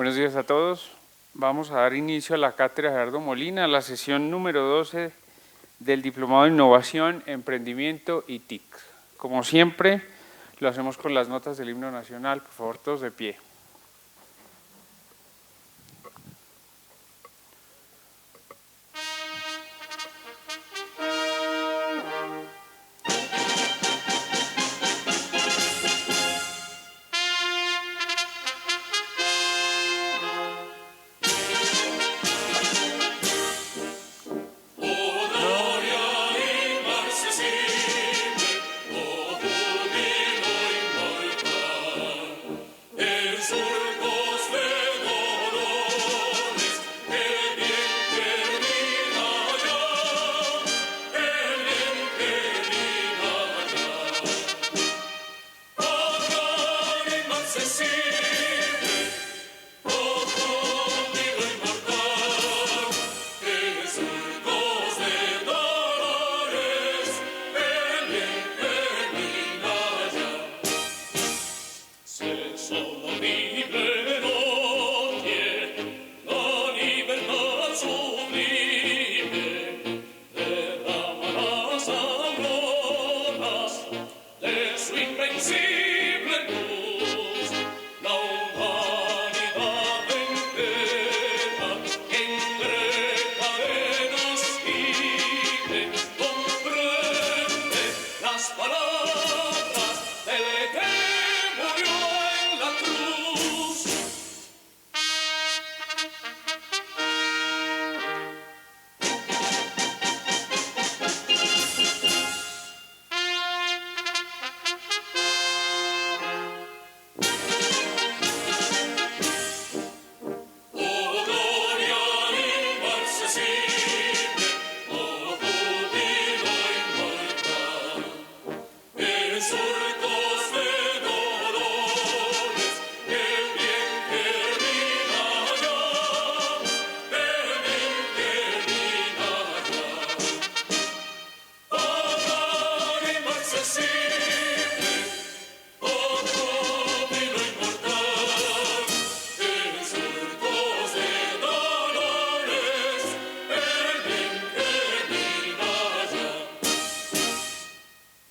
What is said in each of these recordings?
Buenos días a todos. Vamos a dar inicio a la cátedra Gerardo Molina, la sesión número 12 del Diplomado de Innovación, Emprendimiento y TIC. Como siempre, lo hacemos con las notas del himno nacional. Por favor, todos de pie.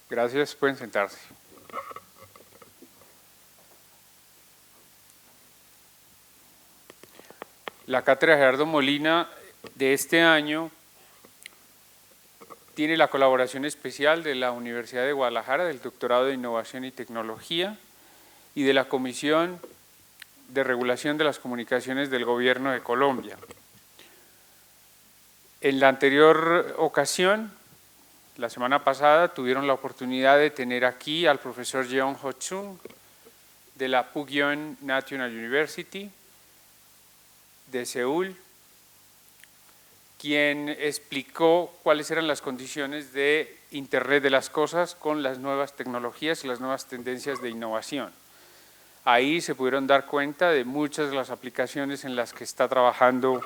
Gracias, pueden sentarse. La cátedra Gerardo Molina de este año tiene la colaboración especial de la Universidad de Guadalajara, del Doctorado de Innovación y Tecnología y de la Comisión de Regulación de las Comunicaciones del Gobierno de Colombia. En la anterior ocasión, la semana pasada, tuvieron la oportunidad de tener aquí al profesor Jeong Ho Chung de la Pugyeon National University de Seúl, quien explicó cuáles eran las condiciones de Internet de las cosas con las nuevas tecnologías y las nuevas tendencias de innovación. Ahí se pudieron dar cuenta de muchas de las aplicaciones en las que está trabajando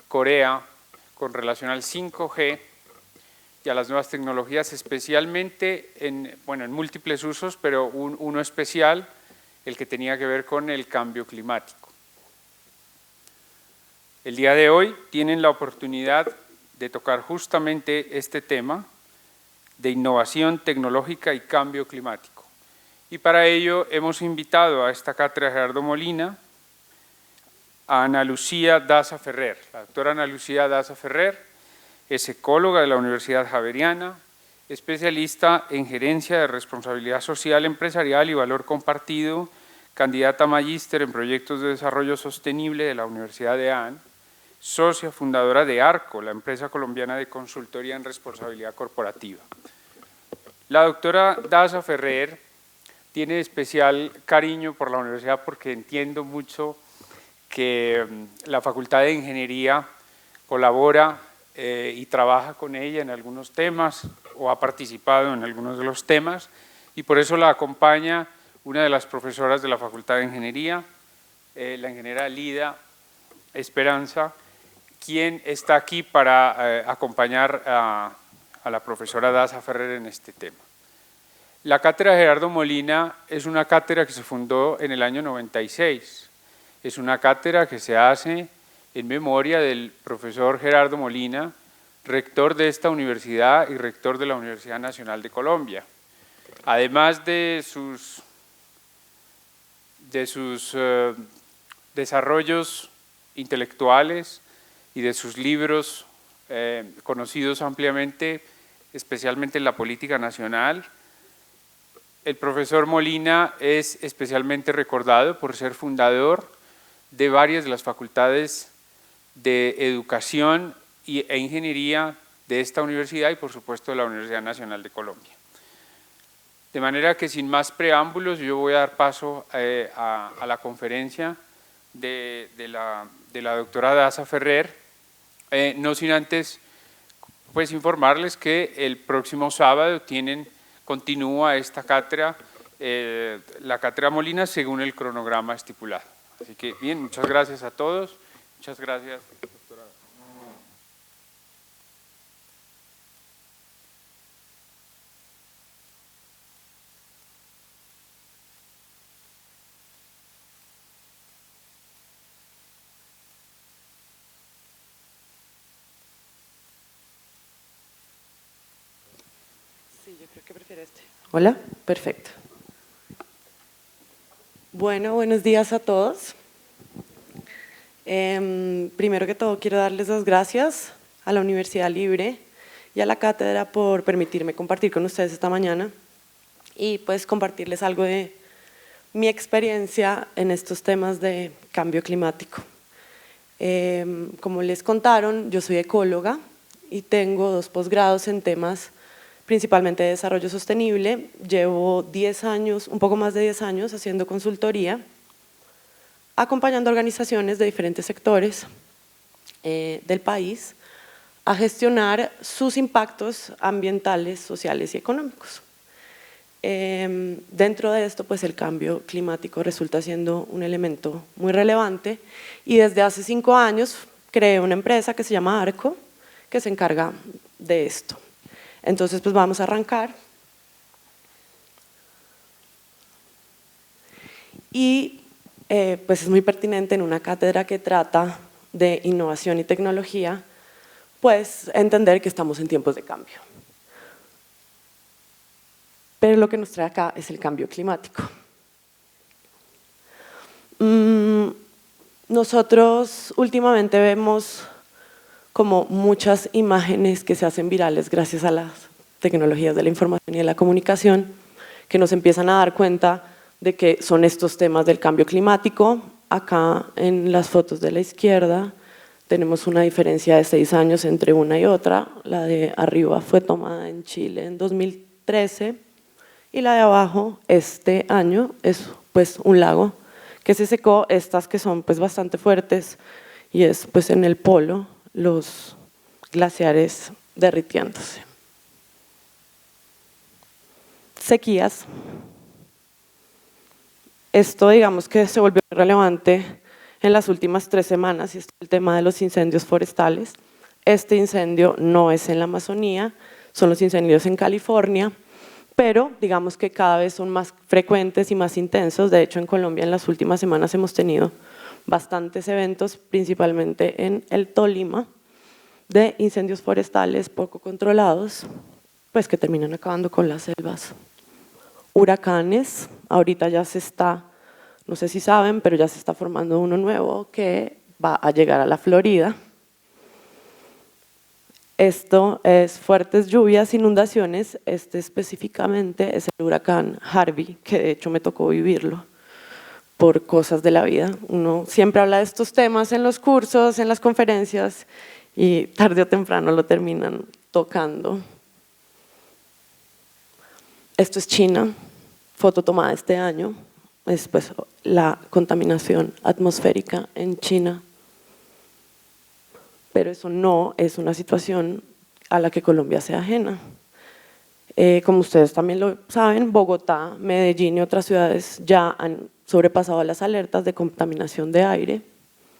Corea con relación al 5G y a las nuevas tecnologías, especialmente en múltiples usos, pero uno especial, el que tenía que ver con el cambio climático. El día de hoy tienen la oportunidad de tocar justamente este tema de innovación tecnológica y cambio climático. Y para ello hemos invitado a esta cátedra Gerardo Molina a Ana Lucía Daza Ferrer. La doctora Ana Lucía Daza Ferrer es ecóloga de la Universidad Javeriana, especialista en gerencia de responsabilidad social empresarial y valor compartido, candidata a magíster en proyectos de desarrollo sostenible de la Universidad de AN, socia fundadora de ARCO, la empresa colombiana de consultoría en responsabilidad corporativa. La doctora Daza Ferrer tiene especial cariño por la universidad porque entiendo mucho que la Facultad de Ingeniería colabora y trabaja con ella en algunos temas o ha participado en algunos de los temas y por eso la acompaña una de las profesoras de la Facultad de Ingeniería, la ingeniera Lida Esperanza, quien está aquí para acompañar a la profesora Daza Ferrer en este tema. La cátedra Gerardo Molina es una cátedra que se fundó en el año 96 Es una cátedra que se hace en memoria del profesor Gerardo Molina, rector de esta universidad y rector de la Universidad Nacional de Colombia. Además de sus desarrollos intelectuales y de sus libros conocidos ampliamente, especialmente en la política nacional, el profesor Molina es especialmente recordado por ser fundador de varias de las facultades de educación e ingeniería de esta universidad y por supuesto de la Universidad Nacional de Colombia. De manera que sin más preámbulos yo voy a dar paso a la conferencia de la doctora Daza Ferrer, no sin antes pues informarles que el próximo sábado continúa esta cátedra, la cátedra Molina, según el cronograma estipulado. Así que bien, muchas gracias a todos, muchas gracias, doctora. Sí, yo creo que prefiero este. Hola, perfecto. Bueno, buenos días a todos. Primero que todo quiero darles las gracias a la Universidad Libre y a la cátedra por permitirme compartir con ustedes esta mañana y pues compartirles algo de mi experiencia en estos temas de cambio climático. Como les contaron, yo soy ecóloga y tengo 2 posgrados en temas principalmente de desarrollo sostenible. Llevo 10 años, un poco más de 10 años haciendo consultoría, acompañando organizaciones de diferentes sectores del país a gestionar sus impactos ambientales, sociales y económicos. Dentro de esto, pues el cambio climático resulta siendo un elemento muy relevante y desde hace 5 años creé una empresa que se llama Arco, que se encarga de esto. Entonces, pues vamos a arrancar. Y pues es muy pertinente en una cátedra que trata de innovación y tecnología, pues entender que estamos en tiempos de cambio. Pero lo que nos trae acá es el cambio climático. Nosotros últimamente vemos como muchas imágenes que se hacen virales gracias a las tecnologías de la información y de la comunicación, que nos empiezan a dar cuenta de que son estos temas del cambio climático. Acá en las fotos de la izquierda tenemos una diferencia de 6 años entre una y otra. La de arriba fue tomada en Chile en 2013 y la de abajo este año es pues un lago que se secó, estas que son pues bastante fuertes y es pues en el polo, los glaciares derritiéndose. Sequías. Esto digamos que se volvió relevante en las últimas 3 semanas y es el tema de los incendios forestales. Este incendio no es en la Amazonía, son los incendios en California, pero digamos que cada vez son más frecuentes y más intensos. De hecho, en Colombia en las últimas semanas hemos tenido bastantes eventos, principalmente en el Tolima, de incendios forestales poco controlados, pues que terminan acabando con las selvas. Huracanes, ahorita ya se está, no sé si saben, pero ya se está formando uno nuevo que va a llegar a la Florida. Esto es fuertes lluvias, inundaciones. Este específicamente es el huracán Harvey, que de hecho me tocó vivirlo por cosas de la vida. Uno siempre habla de estos temas en los cursos, en las conferencias y tarde o temprano lo terminan tocando. Esto es China, foto tomada este año, es pues la contaminación atmosférica en China. Pero eso no es una situación a la que Colombia sea ajena. Como ustedes también lo saben, Bogotá, Medellín y otras ciudades ya han sobrepasado las alertas de contaminación de aire.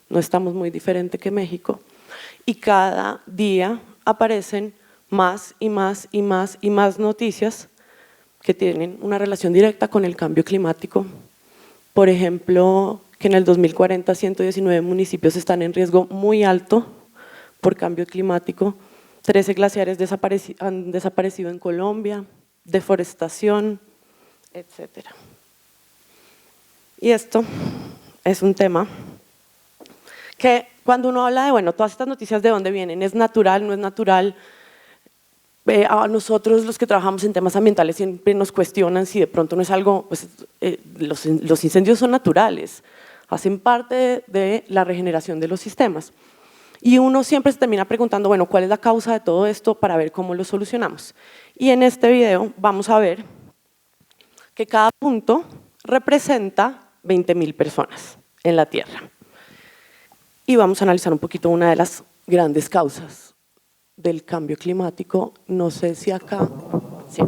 No estamos muy diferentes que México. Y cada día aparecen más y más y más y más noticias que tienen una relación directa con el cambio climático. Por ejemplo, que en el 2040 119 municipios están en riesgo muy alto por cambio climático, 13 glaciares han desaparecido en Colombia, deforestación, etc. Y esto es un tema que cuando uno habla de, bueno, todas estas noticias de dónde vienen, ¿es natural, no es natural? A nosotros los que trabajamos en temas ambientales siempre nos cuestionan si de pronto no es algo, pues, los incendios son naturales, hacen parte de la regeneración de los sistemas. Y uno siempre se termina preguntando, bueno, ¿cuál es la causa de todo esto para ver cómo lo solucionamos? Y en este video vamos a ver que cada punto representa 20.000 personas en la Tierra. Y vamos a analizar un poquito una de las grandes causas del cambio climático. No sé si acá… Sí.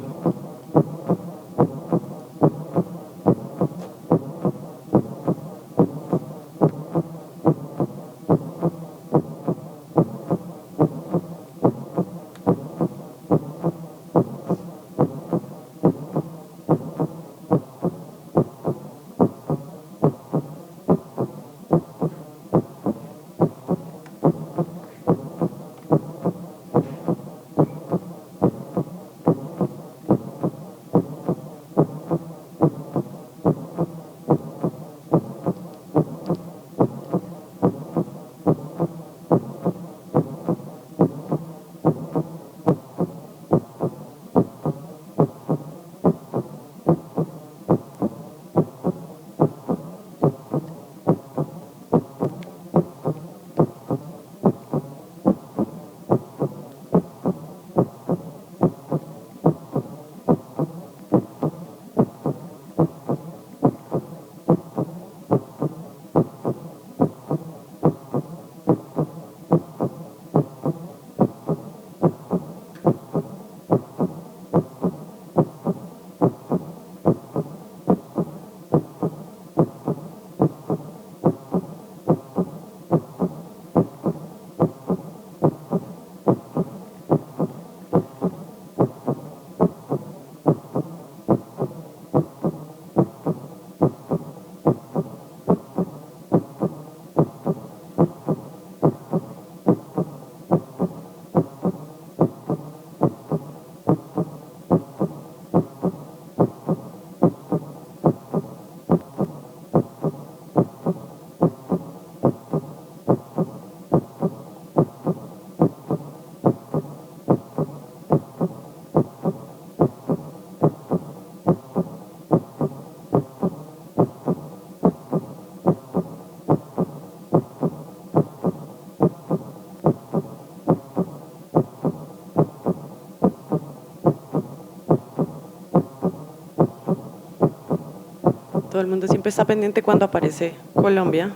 Todo el mundo siempre está pendiente cuando aparece Colombia.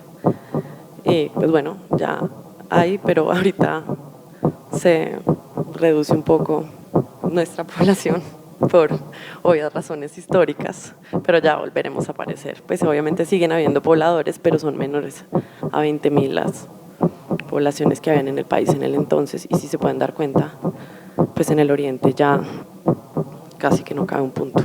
Y pues bueno, ya hay, pero ahorita se reduce un poco nuestra población por obvias razones históricas, pero ya volveremos a aparecer. Pues obviamente siguen habiendo pobladores, pero son menores a 20.000 las poblaciones que habían en el país en el entonces. Y si se pueden dar cuenta, pues en el oriente ya casi que no cabe un punto.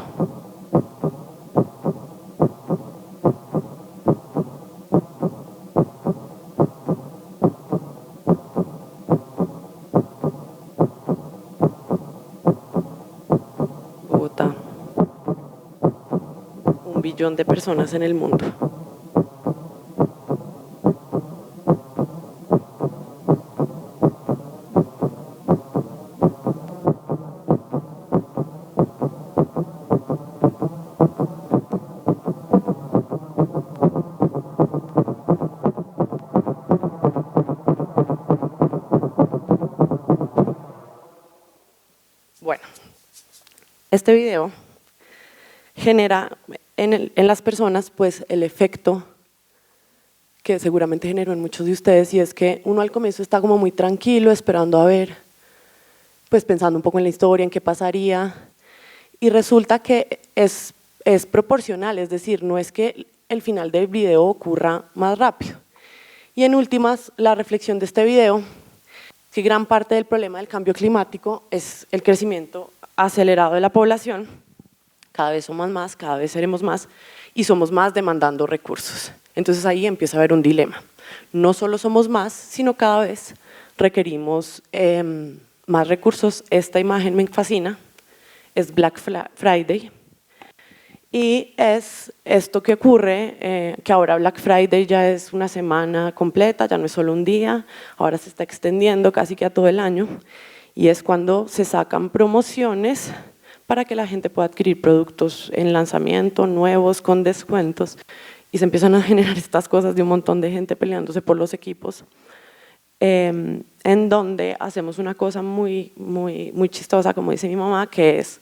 Bogotá, 1 billón de personas en el mundo. Bueno, este video genera en las personas pues el efecto que seguramente generó en muchos de ustedes, y es que uno al comienzo está como muy tranquilo, esperando a ver, pues pensando un poco en la historia, en qué pasaría, y resulta que es proporcional, es decir, no es que el final del video ocurra más rápido. Y en últimas, la reflexión de este video, que gran parte del problema del cambio climático es el crecimiento acelerado de la población, cada vez somos más, cada vez seremos más y somos más demandando recursos. Entonces ahí empieza a haber un dilema. No solo somos más, sino cada vez requerimos más recursos. Esta imagen me fascina, es Black Friday. Y es esto que ocurre, que ahora Black Friday ya es una semana completa, ya no es solo un día, ahora se está extendiendo casi que a todo el año. Y es cuando se sacan promociones para que la gente pueda adquirir productos en lanzamiento, nuevos, con descuentos. Y se empiezan a generar estas cosas de un montón de gente peleándose por los equipos, en donde hacemos una cosa muy chistosa, como dice mi mamá, que es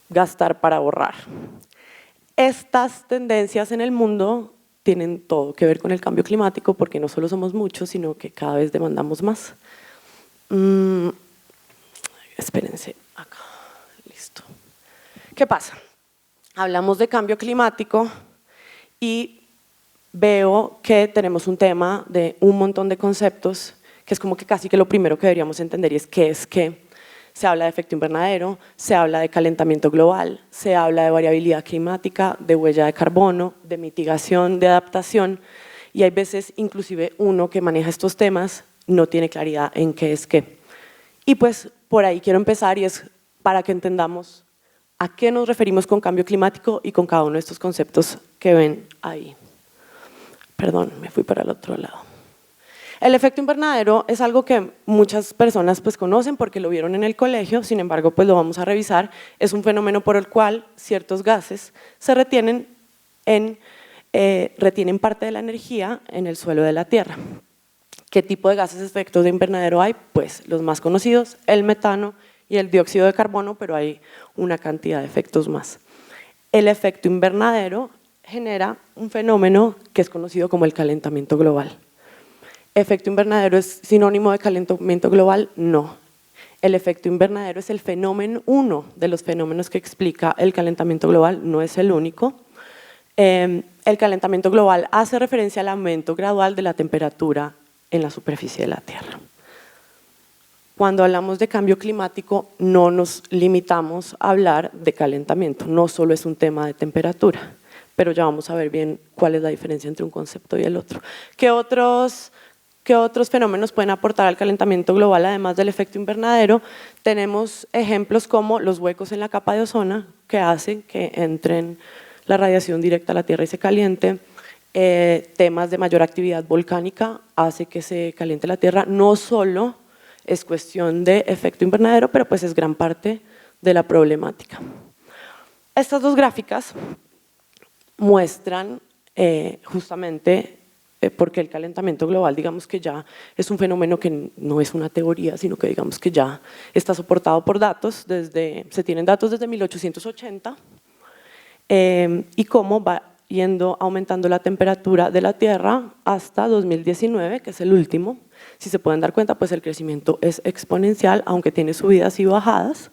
gastar para ahorrar. Estas tendencias en el mundo tienen todo que ver con el cambio climático, porque no solo somos muchos, sino que cada vez demandamos más. Espérense, acá, listo. ¿Qué pasa? Hablamos de cambio climático y veo que tenemos un tema de un montón de conceptos, que es como que casi que lo primero que deberíamos entender, y es que se habla de efecto invernadero, se habla de calentamiento global, se habla de variabilidad climática, de huella de carbono, de mitigación, de adaptación, y hay veces inclusive uno que maneja estos temas no tiene claridad en qué es qué. Y pues por ahí quiero empezar, y es para que entendamos a qué nos referimos con cambio climático y con cada uno de estos conceptos que ven ahí. Perdón, me fui para el otro lado. El efecto invernadero es algo que muchas personas pues conocen porque lo vieron en el colegio, sin embargo pues lo vamos a revisar. Es un fenómeno por el cual ciertos gases se retienen parte de la energía en el suelo de la Tierra. ¿Qué tipo de gases efectos de invernadero hay? Pues los más conocidos, el metano y el dióxido de carbono, pero hay una cantidad de efectos más. El efecto invernadero genera un fenómeno que es conocido como el calentamiento global. ¿Efecto invernadero es sinónimo de calentamiento global? No. El efecto invernadero es el fenómeno, uno de los fenómenos que explica el calentamiento global, no es el único. El calentamiento global hace referencia al aumento gradual de la temperatura en la superficie de la Tierra. Cuando hablamos de cambio climático, no nos limitamos a hablar de calentamiento, no solo es un tema de temperatura, pero ya vamos a ver bien cuál es la diferencia entre un concepto y el otro. ¿Qué otros fenómenos pueden aportar al calentamiento global además del efecto invernadero? Tenemos ejemplos como los huecos en la capa de ozono que hacen que entren la radiación directa a la Tierra y se caliente. Temas de mayor actividad volcánica hace que se caliente la Tierra. No solo es cuestión de efecto invernadero, pero pues es gran parte de la problemática. Estas dos gráficas muestran justamente porque el calentamiento global, digamos que ya es un fenómeno que no es una teoría, sino que digamos que ya está soportado por datos, se tienen datos desde 1880, y cómo va aumentando la temperatura de la Tierra hasta 2019, que es el último. Si se pueden dar cuenta, pues el crecimiento es exponencial, aunque tiene subidas y bajadas.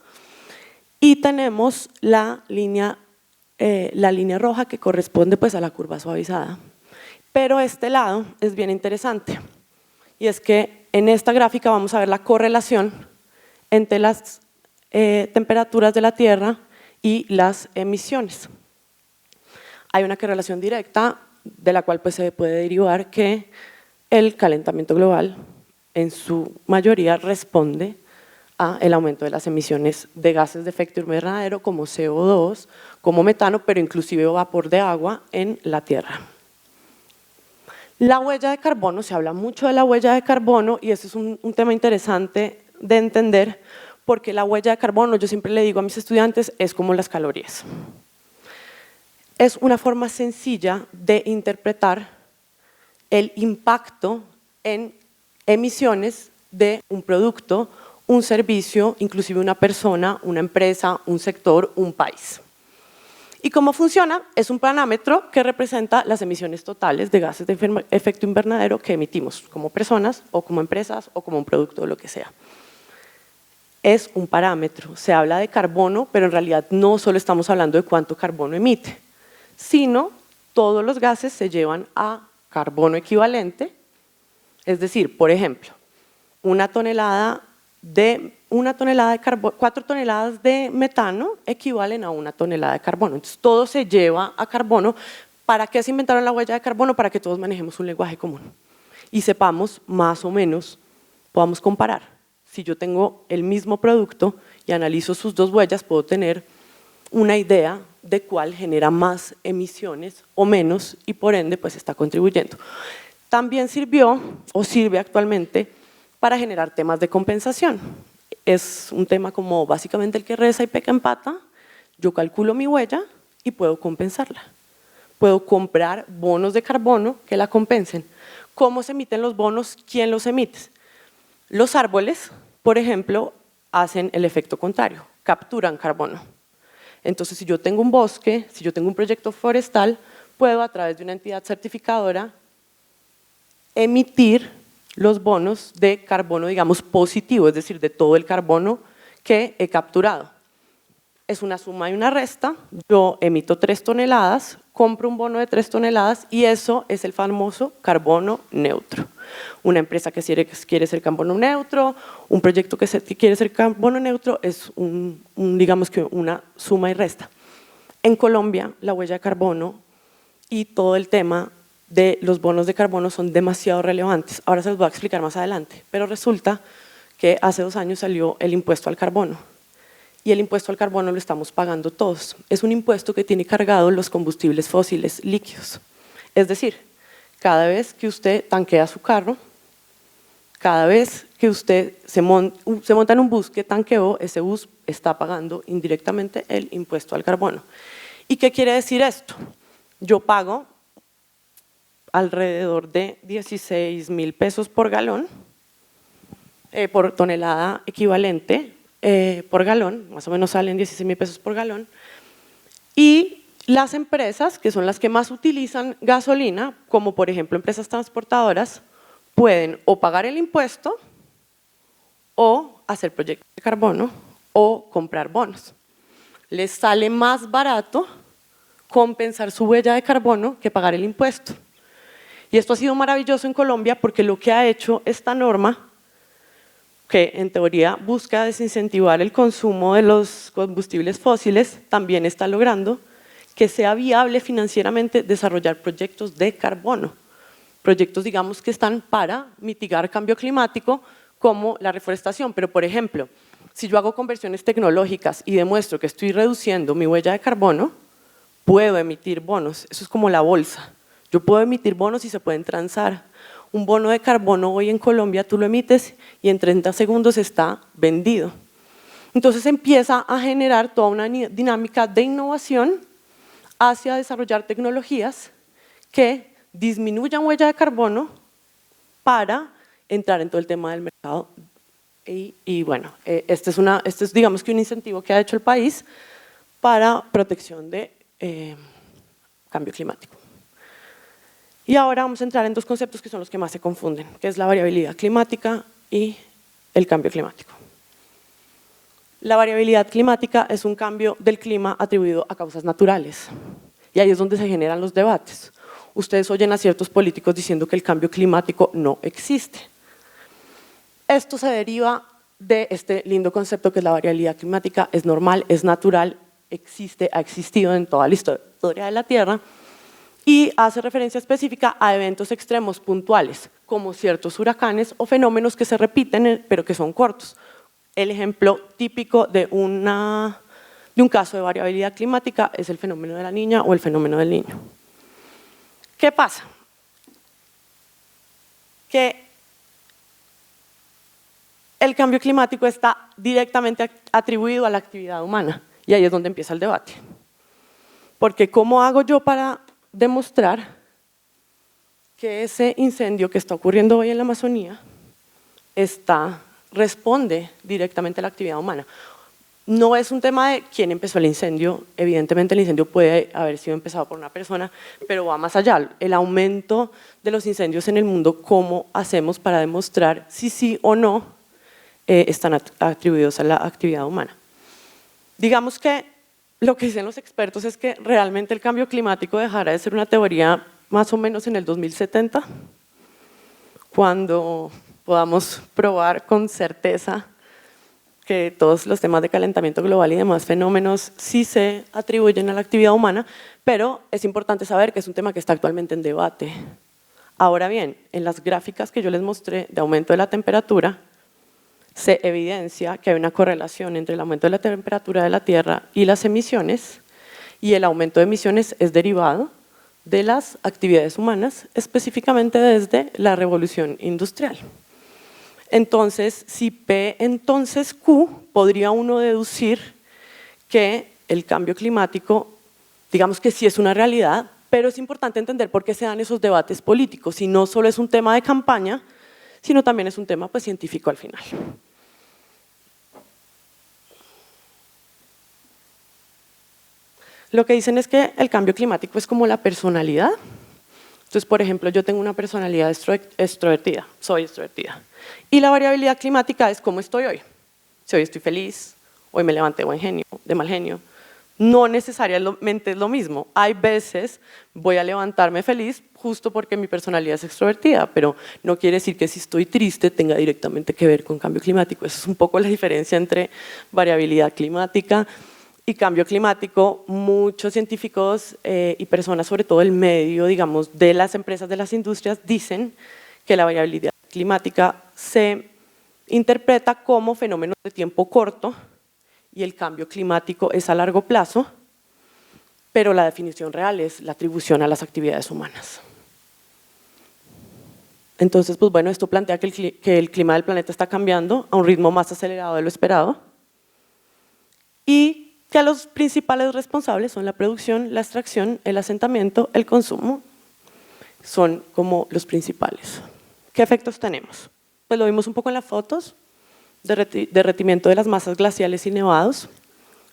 Y tenemos la línea roja que corresponde pues a la curva suavizada. Pero este lado es bien interesante, y es que en esta gráfica vamos a ver la correlación entre las temperaturas de la Tierra y las emisiones. Hay una correlación directa de la cual pues se puede derivar que el calentamiento global en su mayoría responde al aumento de las emisiones de gases de efecto invernadero como CO2, como metano, pero inclusive vapor de agua en la Tierra. La huella de carbono, se habla mucho de la huella de carbono, y este es un tema interesante de entender, porque la huella de carbono, yo siempre le digo a mis estudiantes, es como las calorías. Es una forma sencilla de interpretar el impacto en emisiones de un producto, un servicio, inclusive una persona, una empresa, un sector, un país. ¿Y cómo funciona? Es un parámetro que representa las emisiones totales de gases de efecto invernadero que emitimos como personas o como empresas o como un producto o lo que sea. Es un parámetro, se habla de carbono, pero en realidad no solo estamos hablando de cuánto carbono emite, sino todos los gases se llevan a carbono equivalente. Es decir, por ejemplo, una tonelada de 1 tonelada de carbono, 4 toneladas de metano equivalen a 1 tonelada de carbono. Entonces todo se lleva a carbono. ¿Para qué se inventaron la huella de carbono? Para que todos manejemos un lenguaje común y sepamos más o menos, podamos comparar. Si yo tengo el mismo producto y analizo sus dos huellas, puedo tener una idea de cuál genera más emisiones o menos y por ende pues está contribuyendo. También sirvió o sirve actualmente para generar temas de compensación. Es un tema como básicamente el que reza y peca empata. Yo calculo mi huella y puedo compensarla. Puedo comprar bonos de carbono que la compensen. ¿Cómo se emiten los bonos? ¿Quién los emite? Los árboles, por ejemplo, hacen el efecto contrario, capturan carbono. Entonces, si yo tengo un bosque, si yo tengo un proyecto forestal, puedo a través de una entidad certificadora emitir los bonos de carbono, digamos, positivo, es decir, de todo el carbono que he capturado. Es una suma y una resta, yo emito 3 toneladas, compro un bono de 3 toneladas y eso es el famoso carbono neutro. Una empresa que quiere ser carbono neutro, un proyecto que quiere ser carbono neutro es digamos que una suma y resta. En Colombia la huella de carbono y todo el tema de los bonos de carbono son demasiado relevantes. Ahora se los voy a explicar más adelante, pero resulta que hace 2 años salió el impuesto al carbono. Y el impuesto al carbono lo estamos pagando todos. Es un impuesto que tiene cargado los combustibles fósiles líquidos. Es decir, cada vez que usted tanquea su carro, cada vez que usted se monta en un bus que tanqueó, ese bus está pagando indirectamente el impuesto al carbono. ¿Y qué quiere decir esto? Yo pago alrededor de 16.000 pesos por galón, por tonelada equivalente, por galón, más o menos salen 16.000 pesos por galón, y las empresas, que son las que más utilizan gasolina, como por ejemplo empresas transportadoras, pueden o pagar el impuesto o hacer proyectos de carbono o comprar bonos. Les sale más barato compensar su huella de carbono que pagar el impuesto. Y esto ha sido maravilloso en Colombia porque lo que ha hecho esta norma, que en teoría busca desincentivar el consumo de los combustibles fósiles, también está logrando que sea viable financieramente desarrollar proyectos de carbono. Proyectos, digamos, que están para mitigar cambio climático, como la reforestación. Pero, por ejemplo, si yo hago conversiones tecnológicas y demuestro que estoy reduciendo mi huella de carbono, puedo emitir bonos. Eso es como la bolsa. Yo puedo emitir bonos y se pueden transar. Un bono de carbono hoy en Colombia tú lo emites y en 30 segundos está vendido. Entonces empieza a generar toda una dinámica de innovación hacia desarrollar tecnologías que disminuyan huella de carbono para entrar en todo el tema del mercado. Y bueno, este es digamos que un incentivo que ha hecho el país para protección de cambio climático. Y ahora vamos a entrar en dos conceptos que son los que más se confunden, que es la variabilidad climática y el cambio climático. La variabilidad climática es un cambio del clima atribuido a causas naturales. Y ahí es donde se generan los debates. Ustedes oyen a ciertos políticos diciendo que el cambio climático no existe. Esto se deriva de este lindo concepto que es la variabilidad climática, es normal, es natural, existe, ha existido en toda la historia de la Tierra y hace referencia específica a eventos extremos puntuales, como ciertos huracanes o fenómenos que se repiten pero que son cortos. El ejemplo típico de un caso de variabilidad climática es el fenómeno de la niña o el fenómeno del niño. ¿Qué pasa? Que el cambio climático está directamente atribuido a la actividad humana y ahí es donde empieza el debate. Porque ¿cómo hago yo para demostrar que ese incendio que está ocurriendo hoy en la Amazonía responde directamente a la actividad humana? No es un tema de quién empezó el incendio, evidentemente el incendio puede haber sido empezado por una persona, pero va más allá. El aumento de los incendios en el mundo, ¿cómo hacemos para demostrar si sí o no están atribuidos a la actividad humana? Digamos que lo que dicen los expertos es que realmente el cambio climático dejará de ser una teoría más o menos en el 2070, cuando podamos probar con certeza que todos los temas de calentamiento global y demás fenómenos sí se atribuyen a la actividad humana, pero es importante saber que es un tema que está actualmente en debate. Ahora bien, en las gráficas que yo les mostré de aumento de la temperatura, se evidencia que hay una correlación entre el aumento de la temperatura de la Tierra y las emisiones, y el aumento de emisiones es derivado de las actividades humanas, específicamente desde la revolución industrial. Entonces, si P entonces Q, podría uno deducir que el cambio climático, digamos que sí es una realidad, pero es importante entender por qué se dan esos debates políticos, y no solo es un tema de campaña, sino también es un tema pues, científico al final. Lo que dicen es que el cambio climático es como la personalidad. Entonces, por ejemplo, yo tengo una personalidad extrovertida, soy extrovertida. Y la variabilidad climática es cómo estoy hoy. Si hoy estoy feliz, hoy me levanté de buen genio, de mal genio. No necesariamente es lo mismo. Hay veces voy a levantarme feliz justo porque mi personalidad es extrovertida, pero no quiere decir que si estoy triste tenga directamente que ver con cambio climático. Esa es un poco la diferencia entre variabilidad climática y cambio climático. Muchos científicos y personas, sobre todo el medio, digamos, de las empresas, de las industrias, dicen que la variabilidad climática se interpreta como fenómeno de tiempo corto y el cambio climático es a largo plazo, pero la definición real es la atribución a las actividades humanas. Entonces, pues bueno, esto plantea que el clima del planeta está cambiando a un ritmo más acelerado de lo esperado y que los principales responsables son la producción, la extracción, el asentamiento, el consumo, son como los principales. ¿Qué efectos tenemos? Pues lo vimos un poco en las fotos, derretimiento de las masas glaciales y nevados,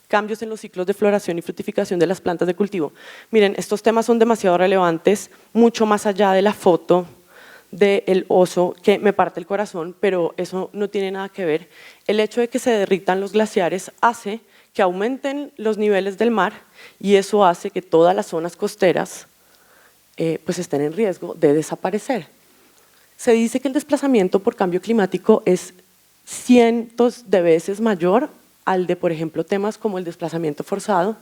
cambios en los ciclos de floración y fructificación de las plantas de cultivo. Miren, estos temas son demasiado relevantes, mucho más allá de la foto del oso que me parte el corazón, pero eso no tiene nada que ver. El hecho de que se derritan los glaciares hace que aumenten los niveles del mar y eso hace que todas las zonas costeras pues estén en riesgo de desaparecer. Se dice que el desplazamiento por cambio climático es cientos de veces mayor al de, por ejemplo, temas como el desplazamiento forzado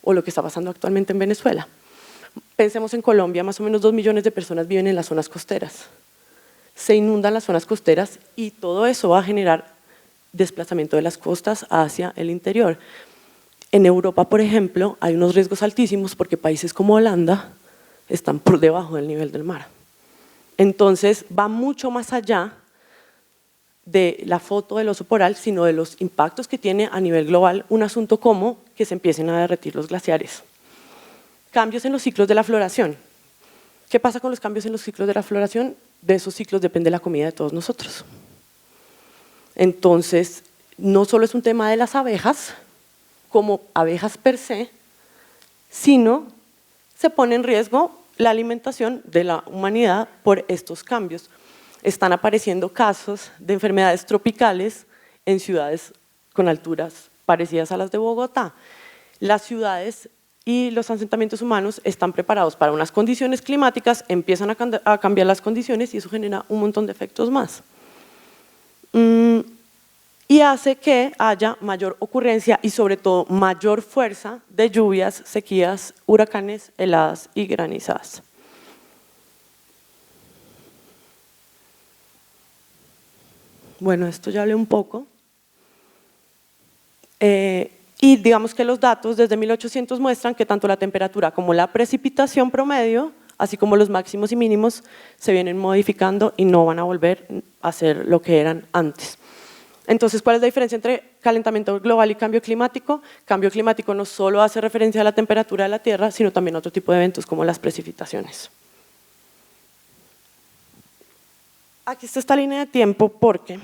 o lo que está pasando actualmente en Venezuela. Pensemos en Colombia, más o menos 2 millones de personas viven en las zonas costeras. Se inundan las zonas costeras y todo eso va a generar desplazamiento de las costas hacia el interior. En Europa, por ejemplo, hay unos riesgos altísimos porque países como Holanda están por debajo del nivel del mar. Entonces va mucho más allá de la foto del oso polar, sino de los impactos que tiene a nivel global un asunto como que se empiecen a derretir los glaciares. Cambios en los ciclos de la floración. ¿Qué pasa con los cambios en los ciclos de la floración? De esos ciclos depende la comida de todos nosotros. Entonces, no solo es un tema de las abejas, como abejas per se, sino se pone en riesgo la alimentación de la humanidad por estos cambios. Están apareciendo casos de enfermedades tropicales en ciudades con alturas parecidas a las de Bogotá. Las ciudades y los asentamientos humanos están preparados para unas condiciones climáticas, empiezan a cambiar las condiciones y eso genera un montón de efectos más. Y hace que haya mayor ocurrencia y sobre todo mayor fuerza de lluvias, sequías, huracanes, heladas y granizadas. Bueno, esto ya hablé un poco. Y digamos que los datos desde 1800 muestran que tanto la temperatura como la precipitación promedio, así como los máximos y mínimos, se vienen modificando y no van a volver a ser lo que eran antes. Entonces, ¿cuál es la diferencia entre calentamiento global y cambio climático? Cambio climático no solo hace referencia a la temperatura de la Tierra, sino también a otro tipo de eventos como las precipitaciones. Aquí está esta línea de tiempo porque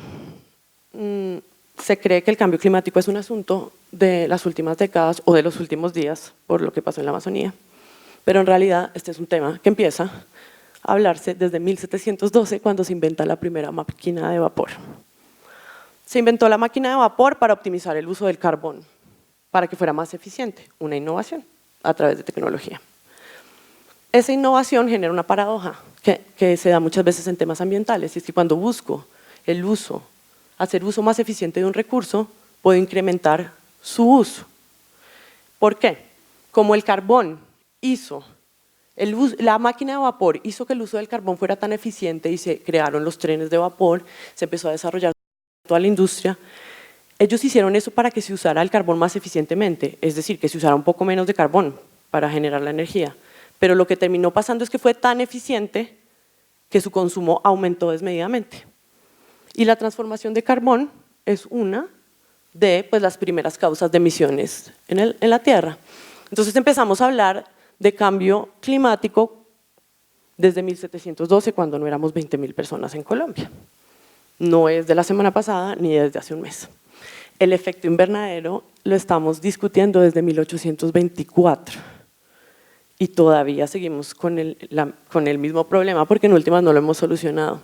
se cree que el cambio climático es un asunto de las últimas décadas o de los últimos días por lo que pasó en la Amazonía, pero en realidad este es un tema que empieza a hablarse desde 1712 cuando se inventa la primera máquina de vapor. Se inventó la máquina de vapor para optimizar el uso del carbón, para que fuera más eficiente, una innovación a través de tecnología. Esa innovación genera una paradoja que se da muchas veces en temas ambientales, y es que cuando busco hacer uso más eficiente de un recurso, puedo incrementar su uso. ¿Por qué? Como el carbón hizo, la máquina de vapor hizo que el uso del carbón fuera tan eficiente y se crearon los trenes de vapor, se empezó a desarrollar toda la industria. Ellos hicieron eso para que se usara el carbón más eficientemente, es decir, que se usara un poco menos de carbón para generar la energía. Pero lo que terminó pasando es que fue tan eficiente que su consumo aumentó desmedidamente. Y la transformación de carbón es una de las primeras causas de emisiones en la Tierra. Entonces empezamos a hablar de cambio climático desde 1712, cuando no éramos 20.000 personas en Colombia. No es de la semana pasada ni desde hace un mes. El efecto invernadero lo estamos discutiendo desde 1824 y todavía seguimos con el mismo problema porque en últimas no lo hemos solucionado.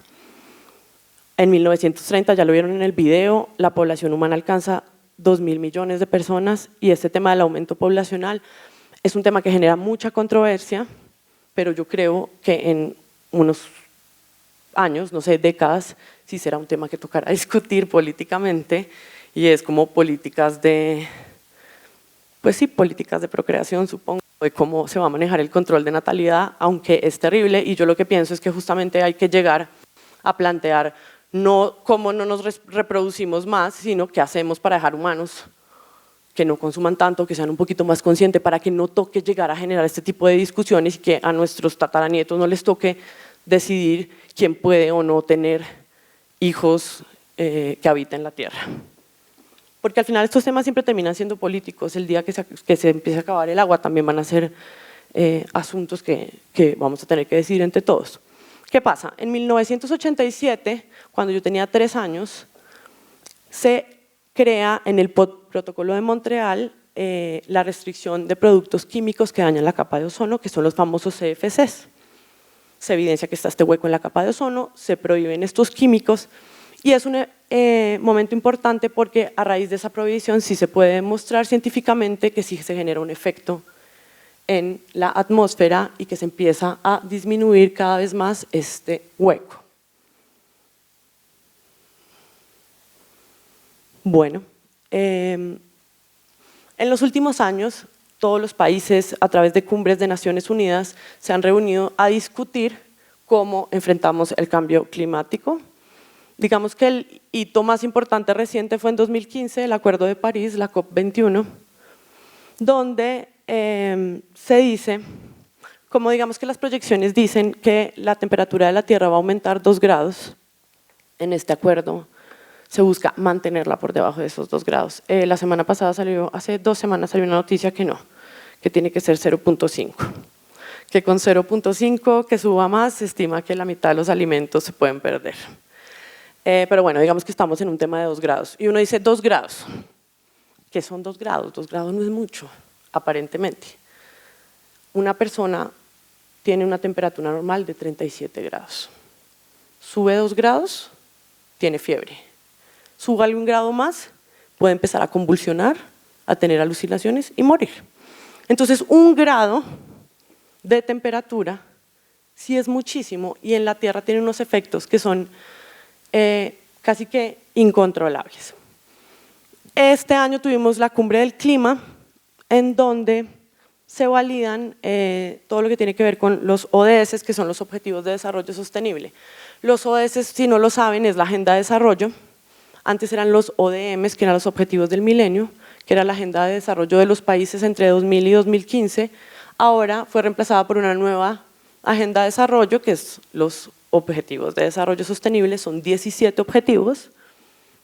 En 1930, ya lo vieron en el video, la población humana alcanza 2.000 millones de personas y este tema del aumento poblacional es un tema que genera mucha controversia, pero yo creo que en unos años, no sé, décadas, sí será un tema que tocará discutir políticamente y es como políticas de, pues sí, políticas de procreación, supongo, de cómo se va a manejar el control de natalidad, aunque es terrible y yo lo que pienso es que justamente hay que llegar a plantear no cómo no nos reproducimos más, sino qué hacemos para dejar humanos que no consuman tanto, que sean un poquito más conscientes, para que no toque llegar a generar este tipo de discusiones y que a nuestros tataranietos no les toque decidir quién puede o no tener hijos que habiten la tierra. Porque al final estos temas siempre terminan siendo políticos, el día que se empiece a acabar el agua también van a ser asuntos que vamos a tener que decidir entre todos. ¿Qué pasa? En 1987, cuando yo tenía 3 años, se crea en el Protocolo de Montreal la restricción de productos químicos que dañan la capa de ozono, que son los famosos CFCs. Se evidencia que está este hueco en la capa de ozono, se prohíben estos químicos y es un momento importante porque a raíz de esa prohibición sí se puede demostrar científicamente que sí se genera un efecto en la atmósfera y que se empieza a disminuir cada vez más este hueco. Bueno, en los últimos años todos los países a través de cumbres de Naciones Unidas se han reunido a discutir cómo enfrentamos el cambio climático. Digamos que el hito más importante reciente fue en 2015, el Acuerdo de París, la COP21, donde se dice, como digamos que las proyecciones dicen que la temperatura de la Tierra va a aumentar 2 grados, en este acuerdo se busca mantenerla por debajo de esos 2 grados. La semana pasada salió, hace 2 semanas salió una noticia que no, que tiene que ser 0.5, que con 0.5 que suba más se estima que la mitad de los alimentos se pueden perder. Pero bueno, digamos que estamos en un tema de 2 grados y uno dice 2 grados, ¿qué son 2 grados? 2 grados no es mucho, aparentemente. Una persona tiene una temperatura normal de 37 grados, sube 2 grados, tiene fiebre. Súbale 1 grado más, puede empezar a convulsionar, a tener alucinaciones y morir. Entonces 1 grado de temperatura sí es muchísimo y en la Tierra tiene unos efectos que son casi que incontrolables. Este año tuvimos la cumbre del clima en donde se validan todo lo que tiene que ver con los ODS, que son los Objetivos de Desarrollo Sostenible. Los ODS, si no lo saben, es la Agenda de Desarrollo. Antes eran los ODMs, que eran los Objetivos del Milenio, que era la Agenda de Desarrollo de los países entre 2000 y 2015. Ahora fue reemplazada por una nueva Agenda de Desarrollo, que es los Objetivos de Desarrollo Sostenible. Son 17 objetivos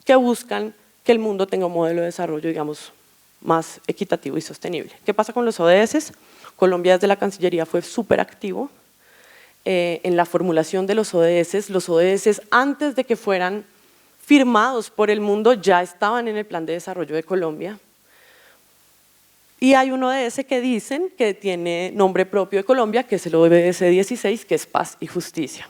que buscan que el mundo tenga un modelo de desarrollo, digamos, más equitativo y sostenible. ¿Qué pasa con los ODS? Colombia desde la Cancillería fue súper activo en la formulación de los ODS. Los ODS, antes de que fueran firmados por el mundo, ya estaban en el Plan de Desarrollo de Colombia. Y hay un ODS que dicen que tiene nombre propio de Colombia, que es el ODS 16, que es paz y justicia.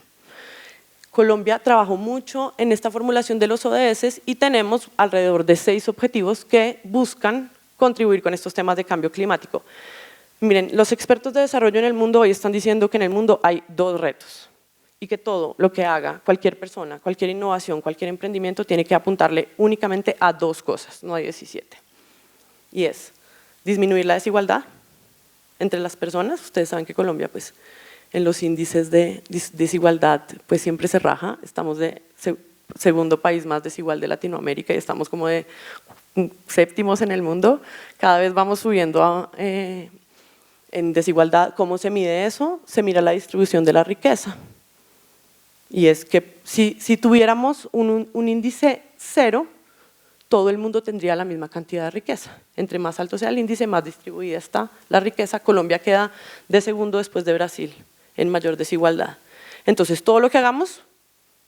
Colombia trabajó mucho en esta formulación de los ODS y tenemos alrededor de 6 objetivos que buscan contribuir con estos temas de cambio climático. Miren, los expertos de desarrollo en el mundo hoy están diciendo que en el mundo hay 2 retos y que todo lo que haga cualquier persona, cualquier innovación, cualquier emprendimiento tiene que apuntarle únicamente a 2 cosas, no a 17. Y es disminuir la desigualdad entre las personas. Ustedes saben que Colombia, pues, en los índices de desigualdad, pues siempre se raja. Estamos de segundo país más desigual de Latinoamérica y estamos como de 7º en el mundo. Cada vez vamos subiendo en desigualdad. ¿Cómo se mide eso? Se mira la distribución de la riqueza. Y es que si tuviéramos un índice 0, todo el mundo tendría la misma cantidad de riqueza. Entre más alto sea el índice, más distribuida está la riqueza. Colombia queda de segundo después de Brasil en mayor desigualdad. Entonces, todo lo que hagamos,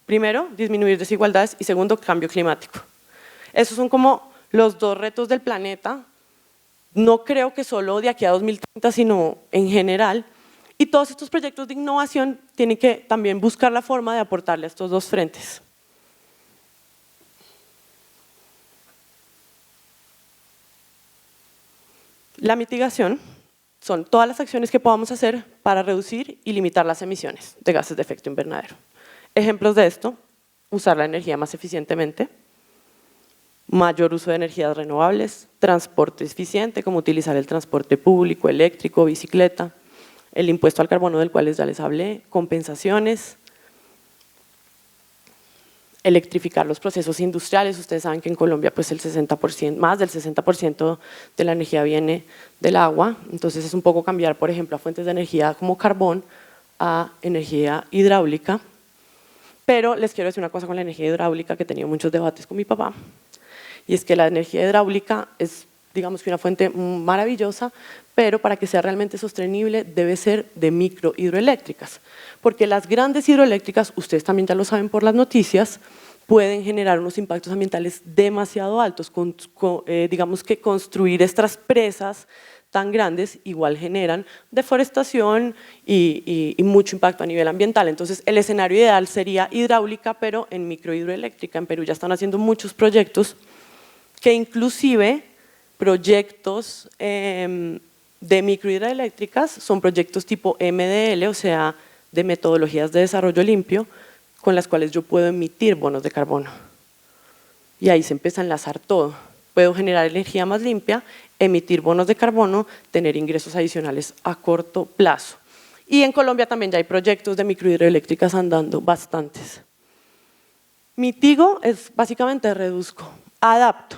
primero, disminuir desigualdades y segundo, cambio climático. Esos son como los 2 retos del planeta. No creo que solo de aquí a 2030, sino en general. Y todos estos proyectos de innovación tienen que también buscar la forma de aportarle a estos 2 frentes. La mitigación son todas las acciones que podamos hacer para reducir y limitar las emisiones de gases de efecto invernadero. Ejemplos de esto: usar la energía más eficientemente, mayor uso de energías renovables, transporte eficiente, como utilizar el transporte público, eléctrico, bicicleta, el impuesto al carbono del cual ya les hablé, compensaciones, electrificar los procesos industriales. Ustedes saben que en Colombia pues el 60%, más del 60% de la energía viene del agua, entonces es un poco cambiar, por ejemplo, a fuentes de energía como carbón a energía hidráulica. Pero les quiero decir una cosa con la energía hidráulica, que he tenido muchos debates con mi papá, y es que la energía hidráulica es, digamos, que una fuente maravillosa, pero para que sea realmente sostenible debe ser de microhidroeléctricas, porque las grandes hidroeléctricas, ustedes también ya lo saben por las noticias, pueden generar unos impactos ambientales demasiado altos. Digamos que construir estas presas tan grandes igual generan deforestación y mucho impacto a nivel ambiental. Entonces el escenario ideal sería hidráulica, pero en microhidroeléctrica. En Perú ya están haciendo muchos proyectos que inclusive proyectos de microhidroeléctricas son proyectos tipo MDL, o sea, de metodologías de desarrollo limpio, con las cuales yo puedo emitir bonos de carbono. Y ahí se empieza a enlazar todo. Puedo generar energía más limpia, emitir bonos de carbono, tener ingresos adicionales a corto plazo. Y en Colombia también ya hay proyectos de microhidroeléctricas andando, bastantes. Mitigo es básicamente reduzco, adapto.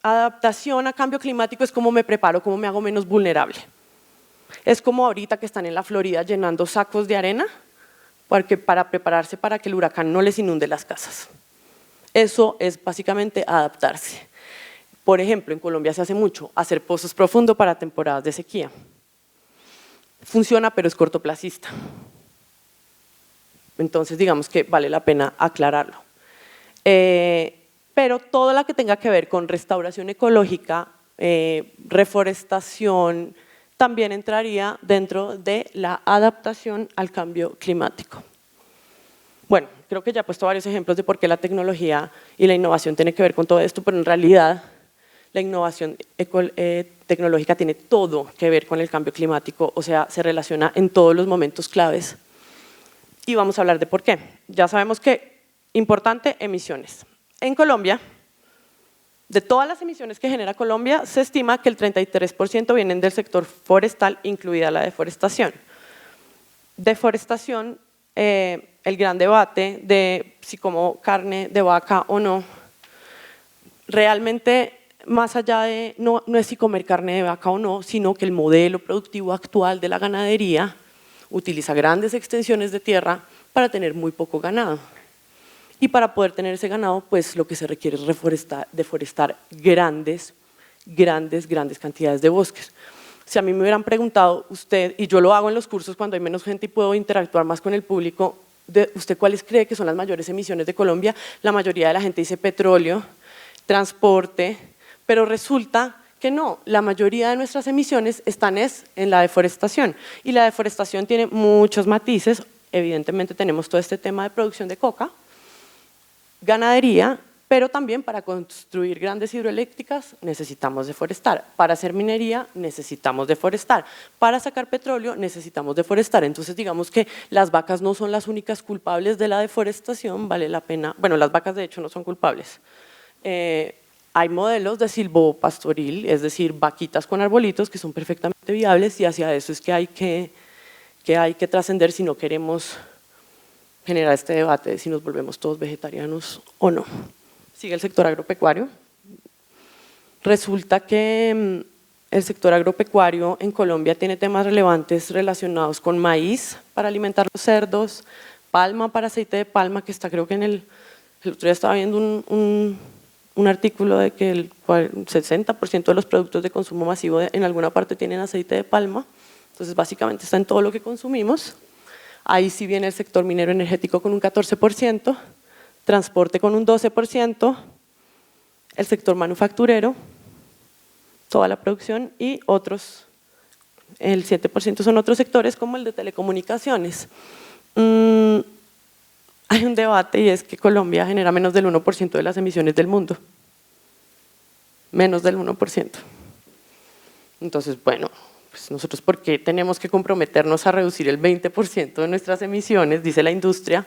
Adaptación a cambio climático es cómo me preparo, cómo me hago menos vulnerable. Es como ahorita que están en la Florida llenando sacos de arena para prepararse para que el huracán no les inunde las casas. Eso es básicamente adaptarse. Por ejemplo, en Colombia se hace mucho hacer pozos profundos para temporadas de sequía. Funciona, pero es cortoplacista. Entonces, digamos que vale la pena aclararlo. Pero todo lo que tenga que ver con restauración ecológica, reforestación, también entraría dentro de la adaptación al cambio climático. Bueno, creo que ya he puesto varios ejemplos de por qué la tecnología y la innovación tienen que ver con todo esto, pero en realidad la innovación tecnológica tiene todo que ver con el cambio climático, o sea, se relaciona en todos los momentos claves. Y vamos a hablar de por qué. Ya sabemos que, importante, emisiones. En Colombia, de todas las emisiones que genera Colombia, se estima que el 33% vienen del sector forestal, incluida la deforestación. Deforestación, el gran debate de si como carne de vaca o no, realmente más allá de no es si comer carne de vaca o no, sino que el modelo productivo actual de la ganadería utiliza grandes extensiones de tierra para tener muy poco ganado. Y para poder tener ese ganado, pues lo que se requiere es deforestar grandes cantidades de bosques. Si a mí me hubieran preguntado usted, y yo lo hago en los cursos cuando hay menos gente y puedo interactuar más con el público, ¿usted cuáles cree que son las mayores emisiones de Colombia? La mayoría de la gente dice petróleo, transporte, pero resulta que no, la mayoría de nuestras emisiones están en la deforestación. Y la deforestación tiene muchos matices. Evidentemente tenemos todo este tema de producción de coca, ganadería Pero también para construir grandes hidroeléctricas necesitamos deforestar, para hacer minería necesitamos deforestar, para sacar petróleo necesitamos deforestar. Entonces digamos que las vacas no son las únicas culpables de la deforestación, vale la pena, bueno, las vacas de hecho no son culpables. Hay modelos de silvopastoril, es decir, vaquitas con arbolitos que son perfectamente viables y hacia eso es que hay que trascender si no queremos generar este debate de si nos volvemos todos vegetarianos o no. Sigue el sector agropecuario. Resulta que el sector agropecuario en Colombia tiene temas relevantes relacionados con maíz para alimentar los cerdos, palma para aceite de palma, que está creo que el otro día estaba viendo un artículo de que el 60% de los productos de consumo masivo en alguna parte tienen aceite de palma, entonces básicamente está en todo lo que consumimos. Ahí sí viene el sector minero energético con un 14%, transporte con un 12%, el sector manufacturero, toda la producción y otros, el 7% son otros sectores como el de telecomunicaciones. Hay un debate y es que Colombia genera menos del 1% de las emisiones del mundo, menos del 1%. Entonces, bueno, pues nosotros ¿por qué tenemos que comprometernos a reducir el 20% de nuestras emisiones, dice la industria,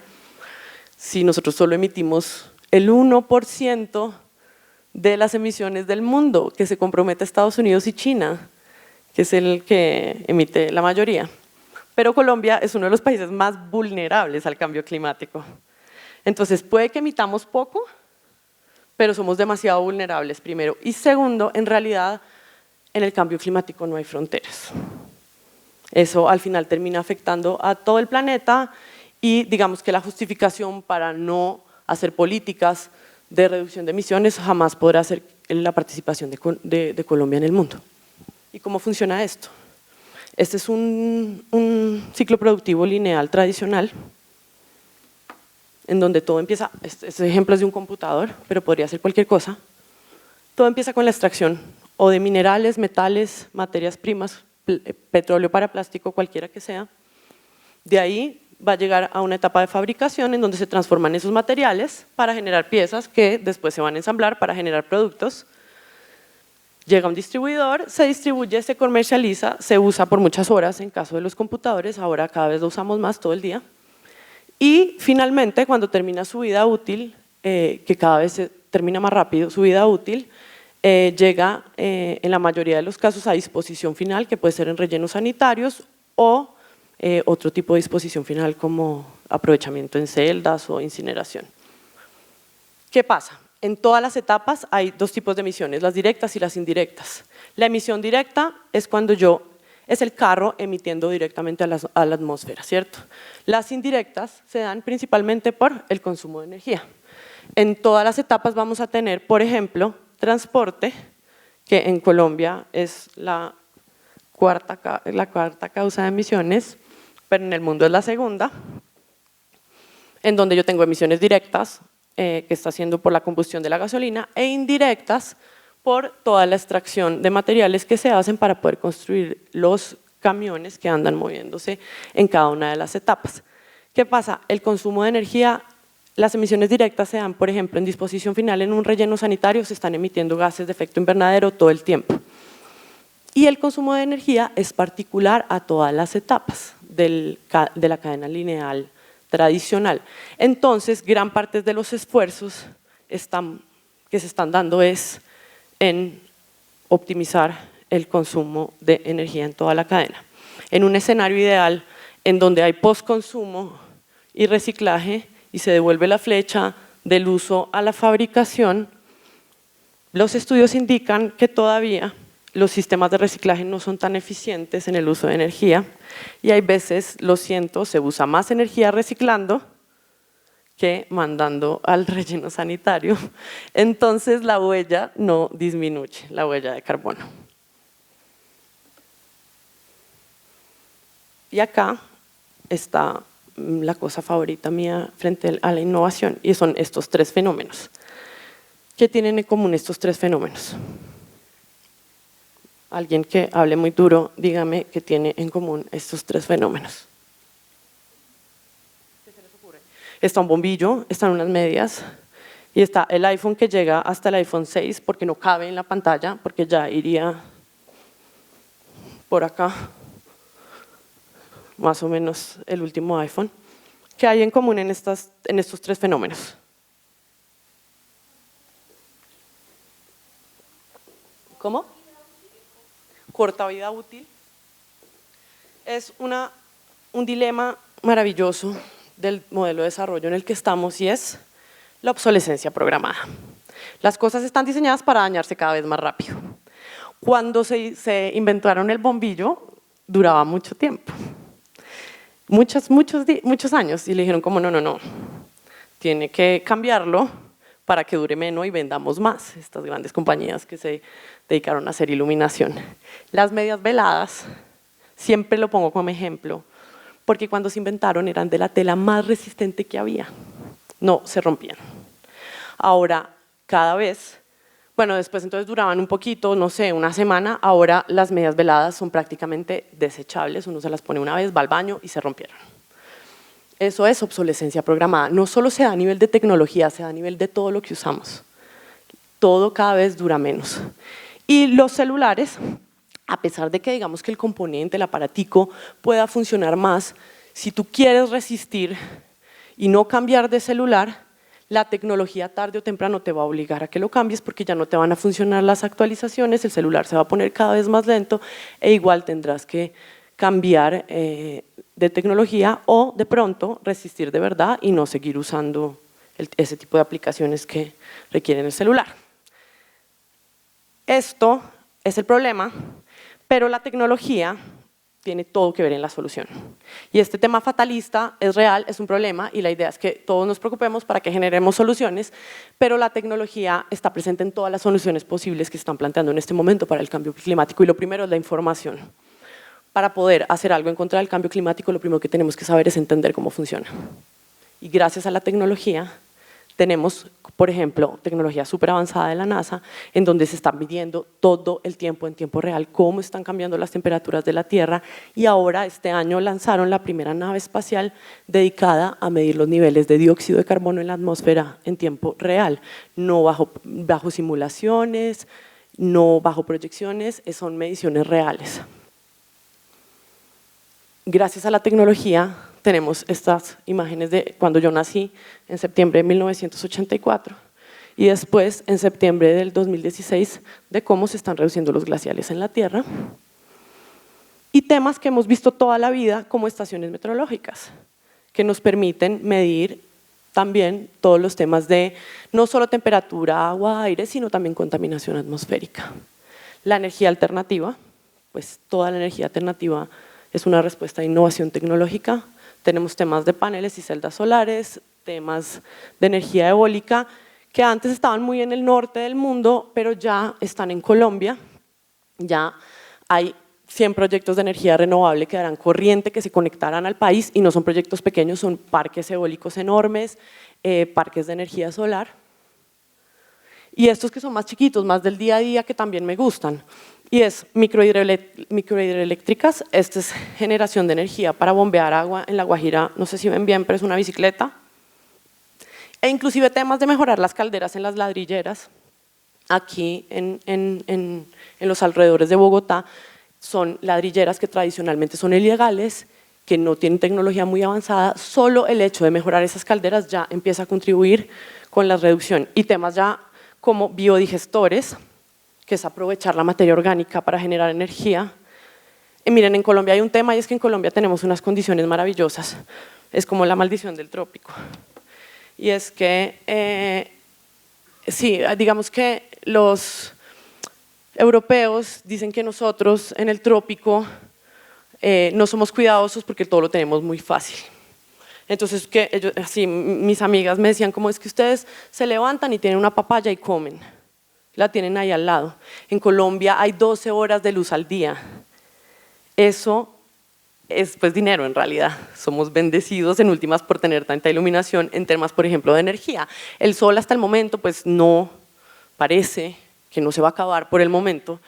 si nosotros solo emitimos el 1% de las emisiones del mundo, que se compromete Estados Unidos y China, que es el que emite la mayoría? Pero Colombia es uno de los países más vulnerables al cambio climático. Entonces puede que emitamos poco, pero somos demasiado vulnerables, primero. Y segundo, en realidad, en el cambio climático no hay fronteras. Eso al final termina afectando a todo el planeta y digamos que la justificación para no hacer políticas de reducción de emisiones jamás podrá ser la participación de Colombia en el mundo. ¿Y cómo funciona esto? Este es un ciclo productivo lineal tradicional en donde todo empieza, este ejemplo es de un computador, pero podría ser cualquier cosa. Todo empieza con la extracción o de minerales, metales, materias primas, petróleo para plástico, cualquiera que sea. De ahí va a llegar a una etapa de fabricación en donde se transforman esos materiales para generar piezas que después se van a ensamblar para generar productos. Llega un distribuidor, se distribuye, se comercializa, se usa por muchas horas en caso de los computadores, ahora cada vez lo usamos más todo el día. Y finalmente, cuando termina su vida útil, que cada vez se termina más rápido, su vida útil, llega en la mayoría de los casos a disposición final, que puede ser en rellenos sanitarios o otro tipo de disposición final como aprovechamiento en celdas o incineración. ¿Qué pasa? En todas las etapas hay dos tipos de emisiones, las directas y las indirectas. La emisión directa es cuando es el carro emitiendo directamente a la atmósfera, ¿cierto? Las indirectas se dan principalmente por el consumo de energía. En todas las etapas vamos a tener, por ejemplo, transporte, que en Colombia es la cuarta causa de emisiones, pero en el mundo es la segunda, en donde yo tengo emisiones directas, que está haciendo por la combustión de la gasolina, e indirectas por toda la extracción de materiales que se hacen para poder construir los camiones que andan moviéndose en cada una de las etapas. ¿Qué pasa? El consumo de energía, las emisiones directas se dan, por ejemplo, en disposición final en un relleno sanitario, se están emitiendo gases de efecto invernadero todo el tiempo. Y el consumo de energía es particular a todas las etapas de la cadena lineal tradicional. Entonces, gran parte de los esfuerzos que se están dando es en optimizar el consumo de energía en toda la cadena. En un escenario ideal en donde hay postconsumo y reciclaje y se devuelve la flecha del uso a la fabricación, los estudios indican que todavía los sistemas de reciclaje no son tan eficientes en el uso de energía y hay veces, lo siento, se usa más energía reciclando que mandando al relleno sanitario. Entonces la huella no disminuye, la huella de carbono. Y acá está la cosa favorita mía frente a la innovación y son estos tres fenómenos. ¿Qué tienen en común estos tres fenómenos? Alguien que hable muy duro, dígame qué tiene en común estos tres fenómenos. ¿Qué se les ocurre? Está un bombillo, están unas medias Y está el iPhone que llega hasta el iPhone 6 porque no cabe en la pantalla, porque ya iría por acá, más o menos el último iPhone. ¿Qué hay en común en estos tres fenómenos? ¿Cómo? Corta vida útil. Es un dilema maravilloso del modelo de desarrollo en el que estamos y es la obsolescencia programada. Las cosas están diseñadas para dañarse cada vez más rápido. Cuando se inventaron el bombillo, duraba mucho tiempo, muchos años, y le dijeron como no, tiene que cambiarlo para que dure menos y vendamos más, estas grandes compañías que se dedicaron a hacer iluminación. Las medias veladas, siempre lo pongo como ejemplo, porque cuando se inventaron eran de la tela más resistente que había, no se rompían. Ahora, cada vez, bueno, después entonces duraban un poquito, no sé, una semana, ahora las medias veladas son prácticamente desechables, uno se las pone una vez, va al baño y se rompieron. Eso es obsolescencia programada, no solo se da a nivel de tecnología, se da a nivel de todo lo que usamos. Todo cada vez dura menos. Y los celulares, a pesar de que digamos que el componente, el aparatico pueda funcionar más, si tú quieres resistir y no cambiar de celular, la tecnología tarde o temprano te va a obligar a que lo cambies porque ya no te van a funcionar las actualizaciones, el celular se va a poner cada vez más lento e igual tendrás que cambiar de tecnología o de pronto resistir de verdad y no seguir usando ese tipo de aplicaciones que requieren el celular. Esto es el problema, pero la tecnología tiene todo que ver en la solución. Y este tema fatalista es real, es un problema y la idea es que todos nos preocupemos para que generemos soluciones, pero la tecnología está presente en todas las soluciones posibles que se están planteando en este momento para el cambio climático y lo primero es la información. Para poder hacer algo en contra del cambio climático, lo primero que tenemos que saber es entender cómo funciona. Y gracias a la tecnología tenemos, por ejemplo, tecnología súper avanzada de la NASA, en donde se están midiendo todo el tiempo, en tiempo real, cómo están cambiando las temperaturas de la Tierra y ahora este año lanzaron la primera nave espacial dedicada a medir los niveles de dióxido de carbono en la atmósfera en tiempo real, no bajo simulaciones, no bajo proyecciones, son mediciones reales. Gracias a la tecnología tenemos estas imágenes de cuando yo nací en septiembre de 1984 y después en septiembre del 2016 de cómo se están reduciendo los glaciales en la Tierra y temas que hemos visto toda la vida como estaciones meteorológicas que nos permiten medir también todos los temas de no solo temperatura, agua, aire, sino también contaminación atmosférica. La energía alternativa, pues toda la energía alternativa es una respuesta a innovación tecnológica. Tenemos temas de paneles y celdas solares, temas de energía eólica, que antes estaban muy en el norte del mundo, pero ya están en Colombia. Ya hay 100 proyectos de energía renovable que darán corriente, que se conectarán al país, y no son proyectos pequeños, son parques eólicos enormes, parques de energía solar. Y estos que son más chiquitos, más del día a día, que también me gustan. Y es microhidroeléctricas, esta es generación de energía para bombear agua en La Guajira, no sé si ven bien, pero es una bicicleta. E inclusive temas de mejorar las calderas en las ladrilleras, aquí en los alrededores de Bogotá, son ladrilleras que tradicionalmente son ilegales, que no tienen tecnología muy avanzada, solo el hecho de mejorar esas calderas ya empieza a contribuir con la reducción. Y temas ya como biodigestores, que es aprovechar la materia orgánica para generar energía. Y miren, en Colombia hay un tema y es que en Colombia tenemos unas condiciones maravillosas, es como la maldición del trópico. Y es que, sí, digamos que los europeos dicen que nosotros en el trópico no somos cuidadosos porque todo lo tenemos muy fácil. Entonces, así, mis amigas me decían, como es que ustedes se levantan y tienen una papaya y comen. La tienen ahí al lado. En Colombia hay 12 horas de luz al día. Eso es pues dinero en realidad. Somos bendecidos en últimas por tener tanta iluminación en temas, por ejemplo, de energía. El sol hasta el momento pues no parece que no se va a acabar por el momento.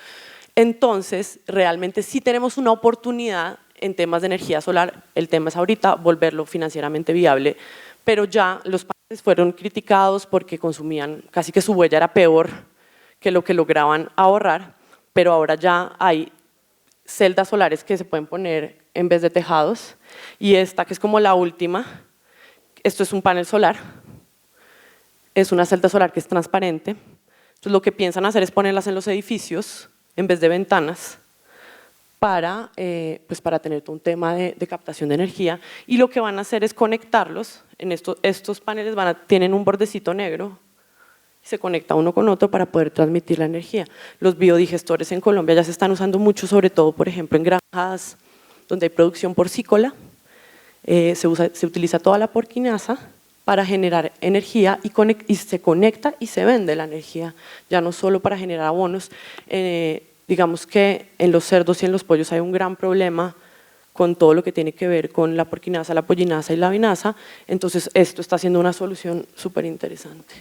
Entonces, realmente sí tenemos una oportunidad en temas de energía solar. El tema es ahorita volverlo financieramente viable, pero ya los paneles fueron criticados porque consumían, casi que su huella era peor que lo que lograban ahorrar, pero ahora ya hay celdas solares que se pueden poner en vez de tejados, y esta que es como la última, esto es un panel solar, es una celda solar que es transparente. Entonces lo que piensan hacer es ponerlas en los edificios en vez de ventanas para tener todo un tema de captación de energía, y lo que van a hacer es conectarlos, estos paneles tienen un bordecito negro, se conecta uno con otro para poder transmitir la energía. Los biodigestores en Colombia ya se están usando mucho, sobre todo, por ejemplo, en granjas donde hay producción porcícola, se utiliza toda la porquinaza para generar energía y se conecta y se vende la energía, ya no solo para generar abonos. Digamos que en los cerdos y en los pollos hay un gran problema con todo lo que tiene que ver con la porquinaza, la pollinaza y la vinaza, entonces esto está siendo una solución súper interesante.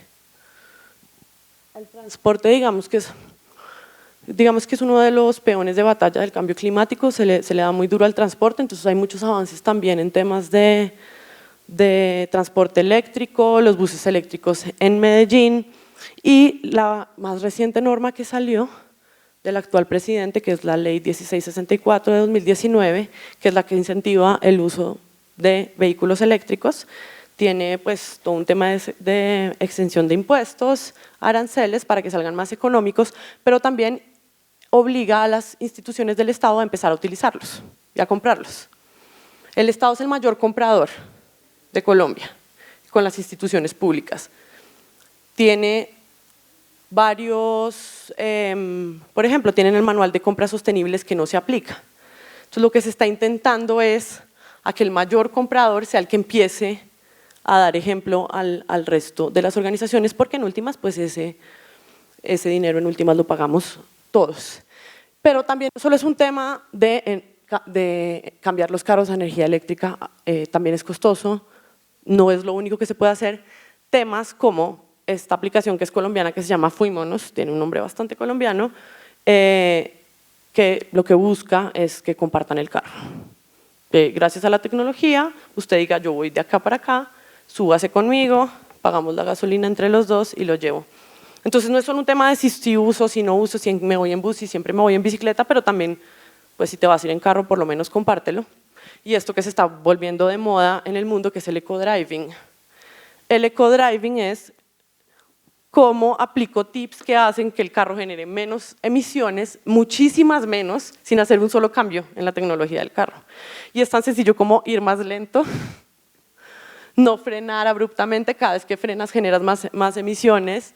El transporte, digamos que es uno de los peones de batalla del cambio climático, se le da muy duro al transporte, entonces hay muchos avances también en temas de transporte eléctrico, los buses eléctricos en Medellín, y la más reciente norma que salió del actual presidente, que es la ley 1664 de 2019, que es la que incentiva el uso de vehículos eléctricos. Tiene pues todo un tema de exención de impuestos, aranceles para que salgan más económicos, pero también obliga a las instituciones del Estado a empezar a utilizarlos y a comprarlos. El Estado es el mayor comprador de Colombia con las instituciones públicas. Tiene varios, por ejemplo, tienen el manual de compras sostenibles que no se aplica. Entonces lo que se está intentando es a que el mayor comprador sea el que empiece a dar ejemplo al resto de las organizaciones, porque en últimas pues ese dinero en últimas lo pagamos todos. Pero también no solo es un tema de cambiar los carros a energía eléctrica, también es costoso, no es lo único que se puede hacer. Temas como esta aplicación que es colombiana, que se llama Fuimonos, tiene un nombre bastante colombiano, que lo que busca es que compartan el carro. Gracias a la tecnología, usted diga yo voy de acá para acá, súbase conmigo, pagamos la gasolina entre los dos y lo llevo. Entonces no es solo un tema de si uso, si no uso, si me voy en bus, si siempre me voy en bicicleta, pero también pues si te vas a ir en carro por lo menos compártelo. Y esto que se está volviendo de moda en el mundo, que es el eco-driving. El eco-driving es cómo aplico tips que hacen que el carro genere menos emisiones, muchísimas menos, sin hacer un solo cambio en la tecnología del carro. Y es tan sencillo como ir más lento, no frenar abruptamente, cada vez que frenas generas más emisiones,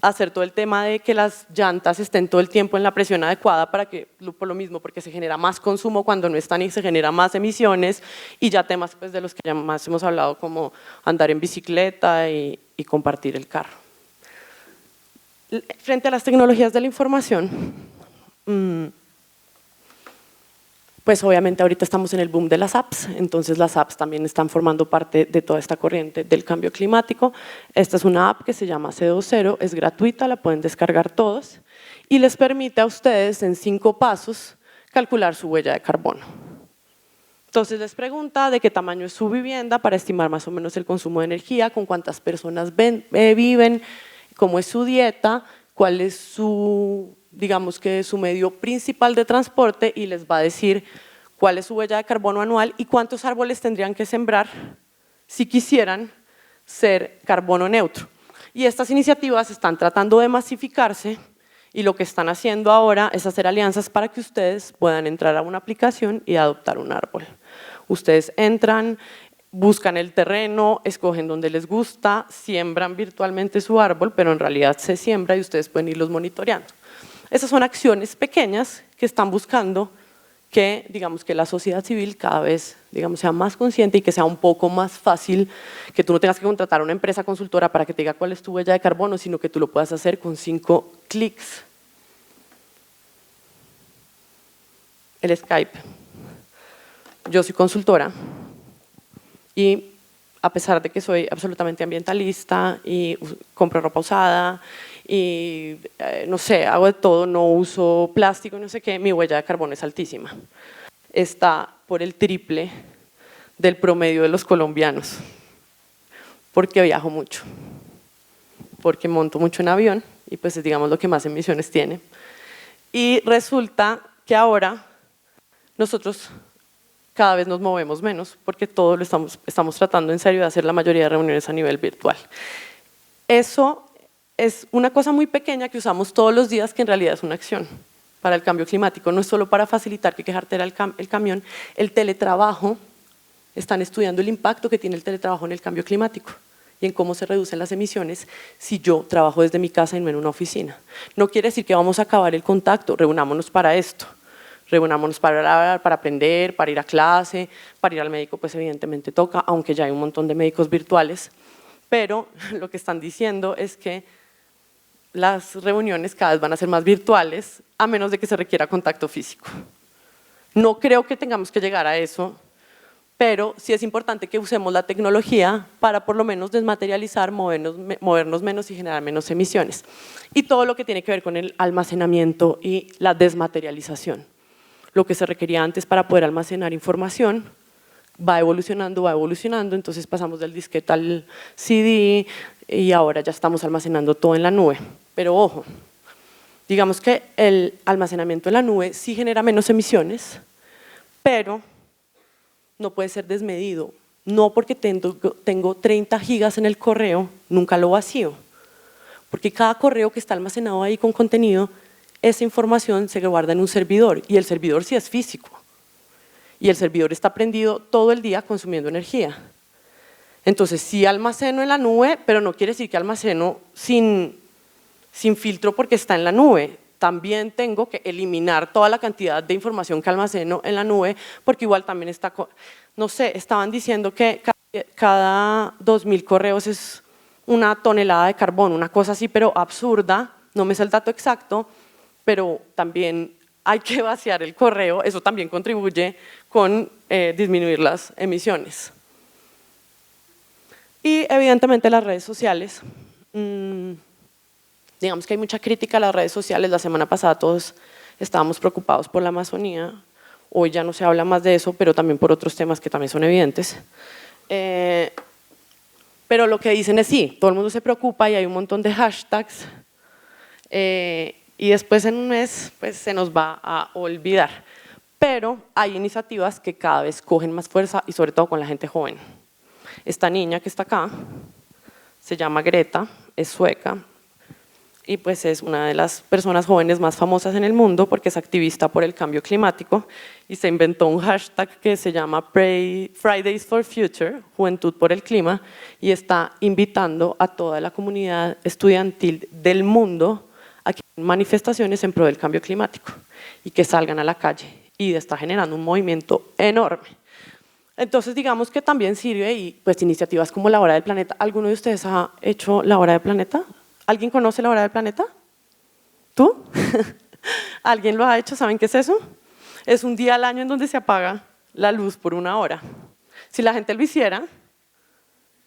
hacer todo el tema de que las llantas estén todo el tiempo en la presión adecuada para que, por lo mismo, porque se genera más consumo cuando no están y se genera más emisiones, y ya temas pues, de los que ya más hemos hablado, como andar en bicicleta y compartir el carro. Frente a las tecnologías de la información, pues obviamente ahorita estamos en el boom de las apps, entonces las apps también están formando parte de toda esta corriente del cambio climático. Esta es una app que se llama C20, es gratuita, la pueden descargar todos y les permite a ustedes en 5 pasos calcular su huella de carbono. Entonces les pregunta de qué tamaño es su vivienda para estimar más o menos el consumo de energía, con cuántas personas viven, cómo es su dieta, cuál es su, digamos que su medio principal de transporte, y les va a decir cuál es su huella de carbono anual y cuántos árboles tendrían que sembrar si quisieran ser carbono neutro. Y estas iniciativas están tratando de masificarse, y lo que están haciendo ahora es hacer alianzas para que ustedes puedan entrar a una aplicación y adoptar un árbol. Ustedes entran, buscan el terreno, escogen donde les gusta, siembran virtualmente su árbol, pero en realidad se siembra y ustedes pueden irlos monitoreando. Esas son acciones pequeñas que están buscando que, digamos, que la sociedad civil cada vez, digamos, sea más consciente y que sea un poco más fácil, que tú no tengas que contratar a una empresa consultora para que te diga cuál es tu huella de carbono, sino que tú lo puedas hacer con 5 clics. El Skype. Yo soy consultora y a pesar de que soy absolutamente ambientalista y compro ropa usada y no sé, hago de todo, no uso plástico, no sé qué, mi huella de carbono es altísima. Está por el triple del promedio de los colombianos. porque viajo mucho, porque monto mucho en avión y pues es, digamos, lo que más emisiones tiene. Y resulta que ahora nosotros cada vez nos movemos menos porque todo lo estamos tratando en serio de hacer la mayoría de reuniones a nivel virtual. Eso es una cosa muy pequeña que usamos todos los días que en realidad es una acción para el cambio climático. No es solo para facilitar que cartera el camión, el teletrabajo, están estudiando el impacto que tiene el teletrabajo en el cambio climático y en cómo se reducen las emisiones si yo trabajo desde mi casa y no en una oficina. No quiere decir que vamos a acabar el contacto, reunámonos para esto. Reunámonos para hablar, para aprender, para ir a clase, para ir al médico, pues evidentemente toca, aunque ya hay un montón de médicos virtuales, pero lo que están diciendo es que las reuniones cada vez van a ser más virtuales, a menos de que se requiera contacto físico. No creo que tengamos que llegar a eso, pero sí es importante que usemos la tecnología para por lo menos desmaterializar, movernos menos y generar menos emisiones. Y todo lo que tiene que ver con el almacenamiento y la desmaterialización. Lo que se requería antes para poder almacenar información va evolucionando, entonces pasamos del disquete al CD y ahora ya estamos almacenando todo en la nube. Pero ojo, digamos que el almacenamiento en la nube sí genera menos emisiones, pero no puede ser desmedido. No porque tengo 30 gigas en el correo, nunca lo vacío, porque cada correo que está almacenado ahí con contenido, esa información se guarda en un servidor y el servidor sí es físico y el servidor está prendido todo el día consumiendo energía. Entonces sí almaceno en la nube, pero no quiere decir que almaceno sin filtro porque está en la nube. También tengo que eliminar toda la cantidad de información que almaceno en la nube porque igual también está, no sé, estaban diciendo que cada 2000 correos es una tonelada de carbón, una cosa así pero absurda, no me sé el dato exacto, pero también hay que vaciar el correo, eso también contribuye con disminuir las emisiones. Y evidentemente las redes sociales, digamos que hay mucha crítica a las redes sociales, la semana pasada todos estábamos preocupados por la Amazonía, hoy ya no se habla más de eso, pero también por otros temas que también son evidentes. Pero lo que dicen es sí, todo el mundo se preocupa y hay un montón de hashtags, y después en un mes pues, se nos va a olvidar. Pero hay iniciativas que cada vez cogen más fuerza y sobre todo con la gente joven. Esta niña que está acá se llama Greta, es sueca y pues es una de las personas jóvenes más famosas en el mundo porque es activista por el cambio climático y se inventó un hashtag que se llama Fridays for Future, Juventud por el Clima, y está invitando a toda la comunidad estudiantil del mundo a que hagan manifestaciones en pro del cambio climático y que salgan a la calle, y está generando un movimiento enorme. Entonces digamos que también sirve y pues iniciativas como la Hora del Planeta. ¿Alguno de ustedes ha hecho la Hora del Planeta? ¿Alguien conoce la Hora del Planeta? ¿Tú? ¿Alguien lo ha hecho? ¿Saben qué es eso? Es un día al año en donde se apaga la luz por 1 hora. Si la gente lo hiciera,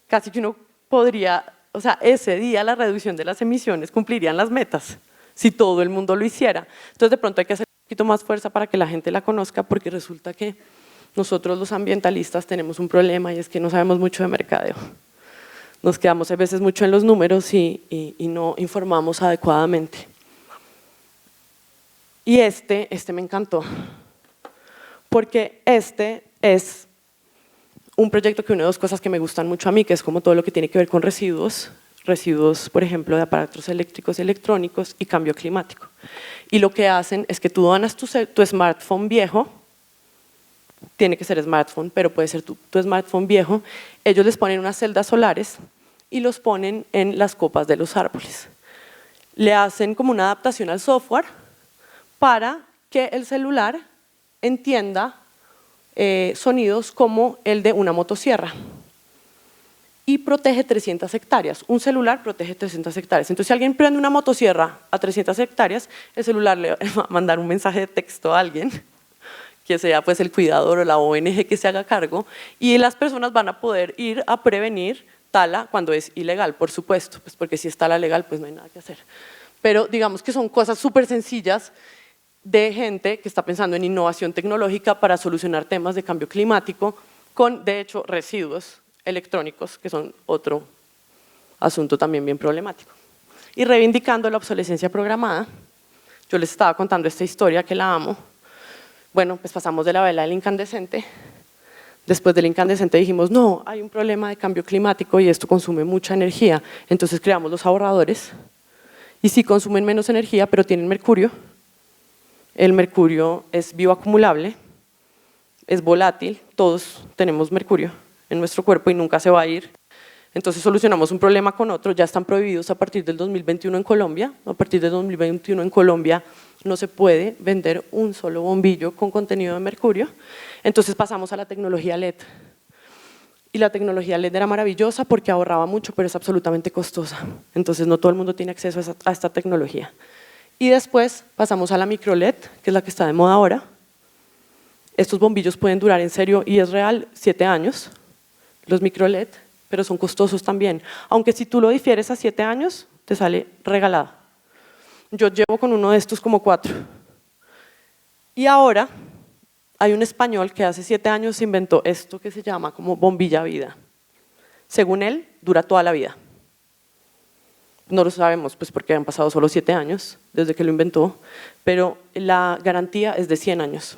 casi que uno podría, o sea, ese día la reducción de las emisiones cumplirían las metas, si todo el mundo lo hiciera. Entonces de pronto hay que hacer un poquito más fuerza para que la gente la conozca, porque resulta que nosotros los ambientalistas tenemos un problema y es que no sabemos mucho de mercadeo. Nos quedamos a veces mucho en los números y no informamos adecuadamente. Y este me encantó, porque este es un proyecto que une 2 cosas que me gustan mucho a mí, que es como todo lo que tiene que ver con residuos, por ejemplo, de aparatos eléctricos, electrónicos y cambio climático. Y lo que hacen es que tú donas tu smartphone viejo, tiene que ser smartphone, pero puede ser tu smartphone viejo, ellos les ponen unas celdas solares y los ponen en las copas de los árboles. Le hacen como una adaptación al software para que el celular entienda sonidos como el de una motosierra y protege 300 hectáreas. Un celular protege 300 hectáreas. Entonces, si alguien prende una motosierra a 300 hectáreas, el celular le va a mandar un mensaje de texto a alguien, que sea pues el cuidador o la ONG que se haga cargo, y las personas van a poder ir a prevenir tala cuando es ilegal, por supuesto, pues porque si es tala legal, pues no hay nada que hacer. Pero digamos que son cosas súper sencillas de gente que está pensando en innovación tecnológica para solucionar temas de cambio climático con, de hecho, residuos electrónicos, que son otro asunto también bien problemático. Y reivindicando la obsolescencia programada, yo les estaba contando esta historia que la amo. Bueno, pues pasamos de la vela al incandescente. Después del incandescente dijimos, no, hay un problema de cambio climático y esto consume mucha energía. Entonces creamos los ahorradores. Y sí consumen menos energía, pero tienen mercurio. El mercurio es bioacumulable, es volátil, todos tenemos mercurio en nuestro cuerpo y nunca se va a ir. Entonces solucionamos un problema con otro, ya están prohibidos a partir del 2021 en Colombia. A partir del 2021 en Colombia no se puede vender un solo bombillo con contenido de mercurio. Entonces pasamos a la tecnología LED. Y la tecnología LED era maravillosa porque ahorraba mucho, pero es absolutamente costosa. Entonces no todo el mundo tiene acceso a esta tecnología. Y después pasamos a la micro LED, que es la que está de moda ahora. Estos bombillos pueden durar en serio, y es real, 7 años, los micro LED, pero son costosos también. Aunque si tú lo difieres a 7 años, te sale regalado. Yo llevo con uno de estos como 4. Y ahora hay un español que hace 7 años inventó esto que se llama como bombilla vida. Según él, dura toda la vida. No lo sabemos, pues porque han pasado solo 7 años desde que lo inventó, pero la garantía es de 100 años.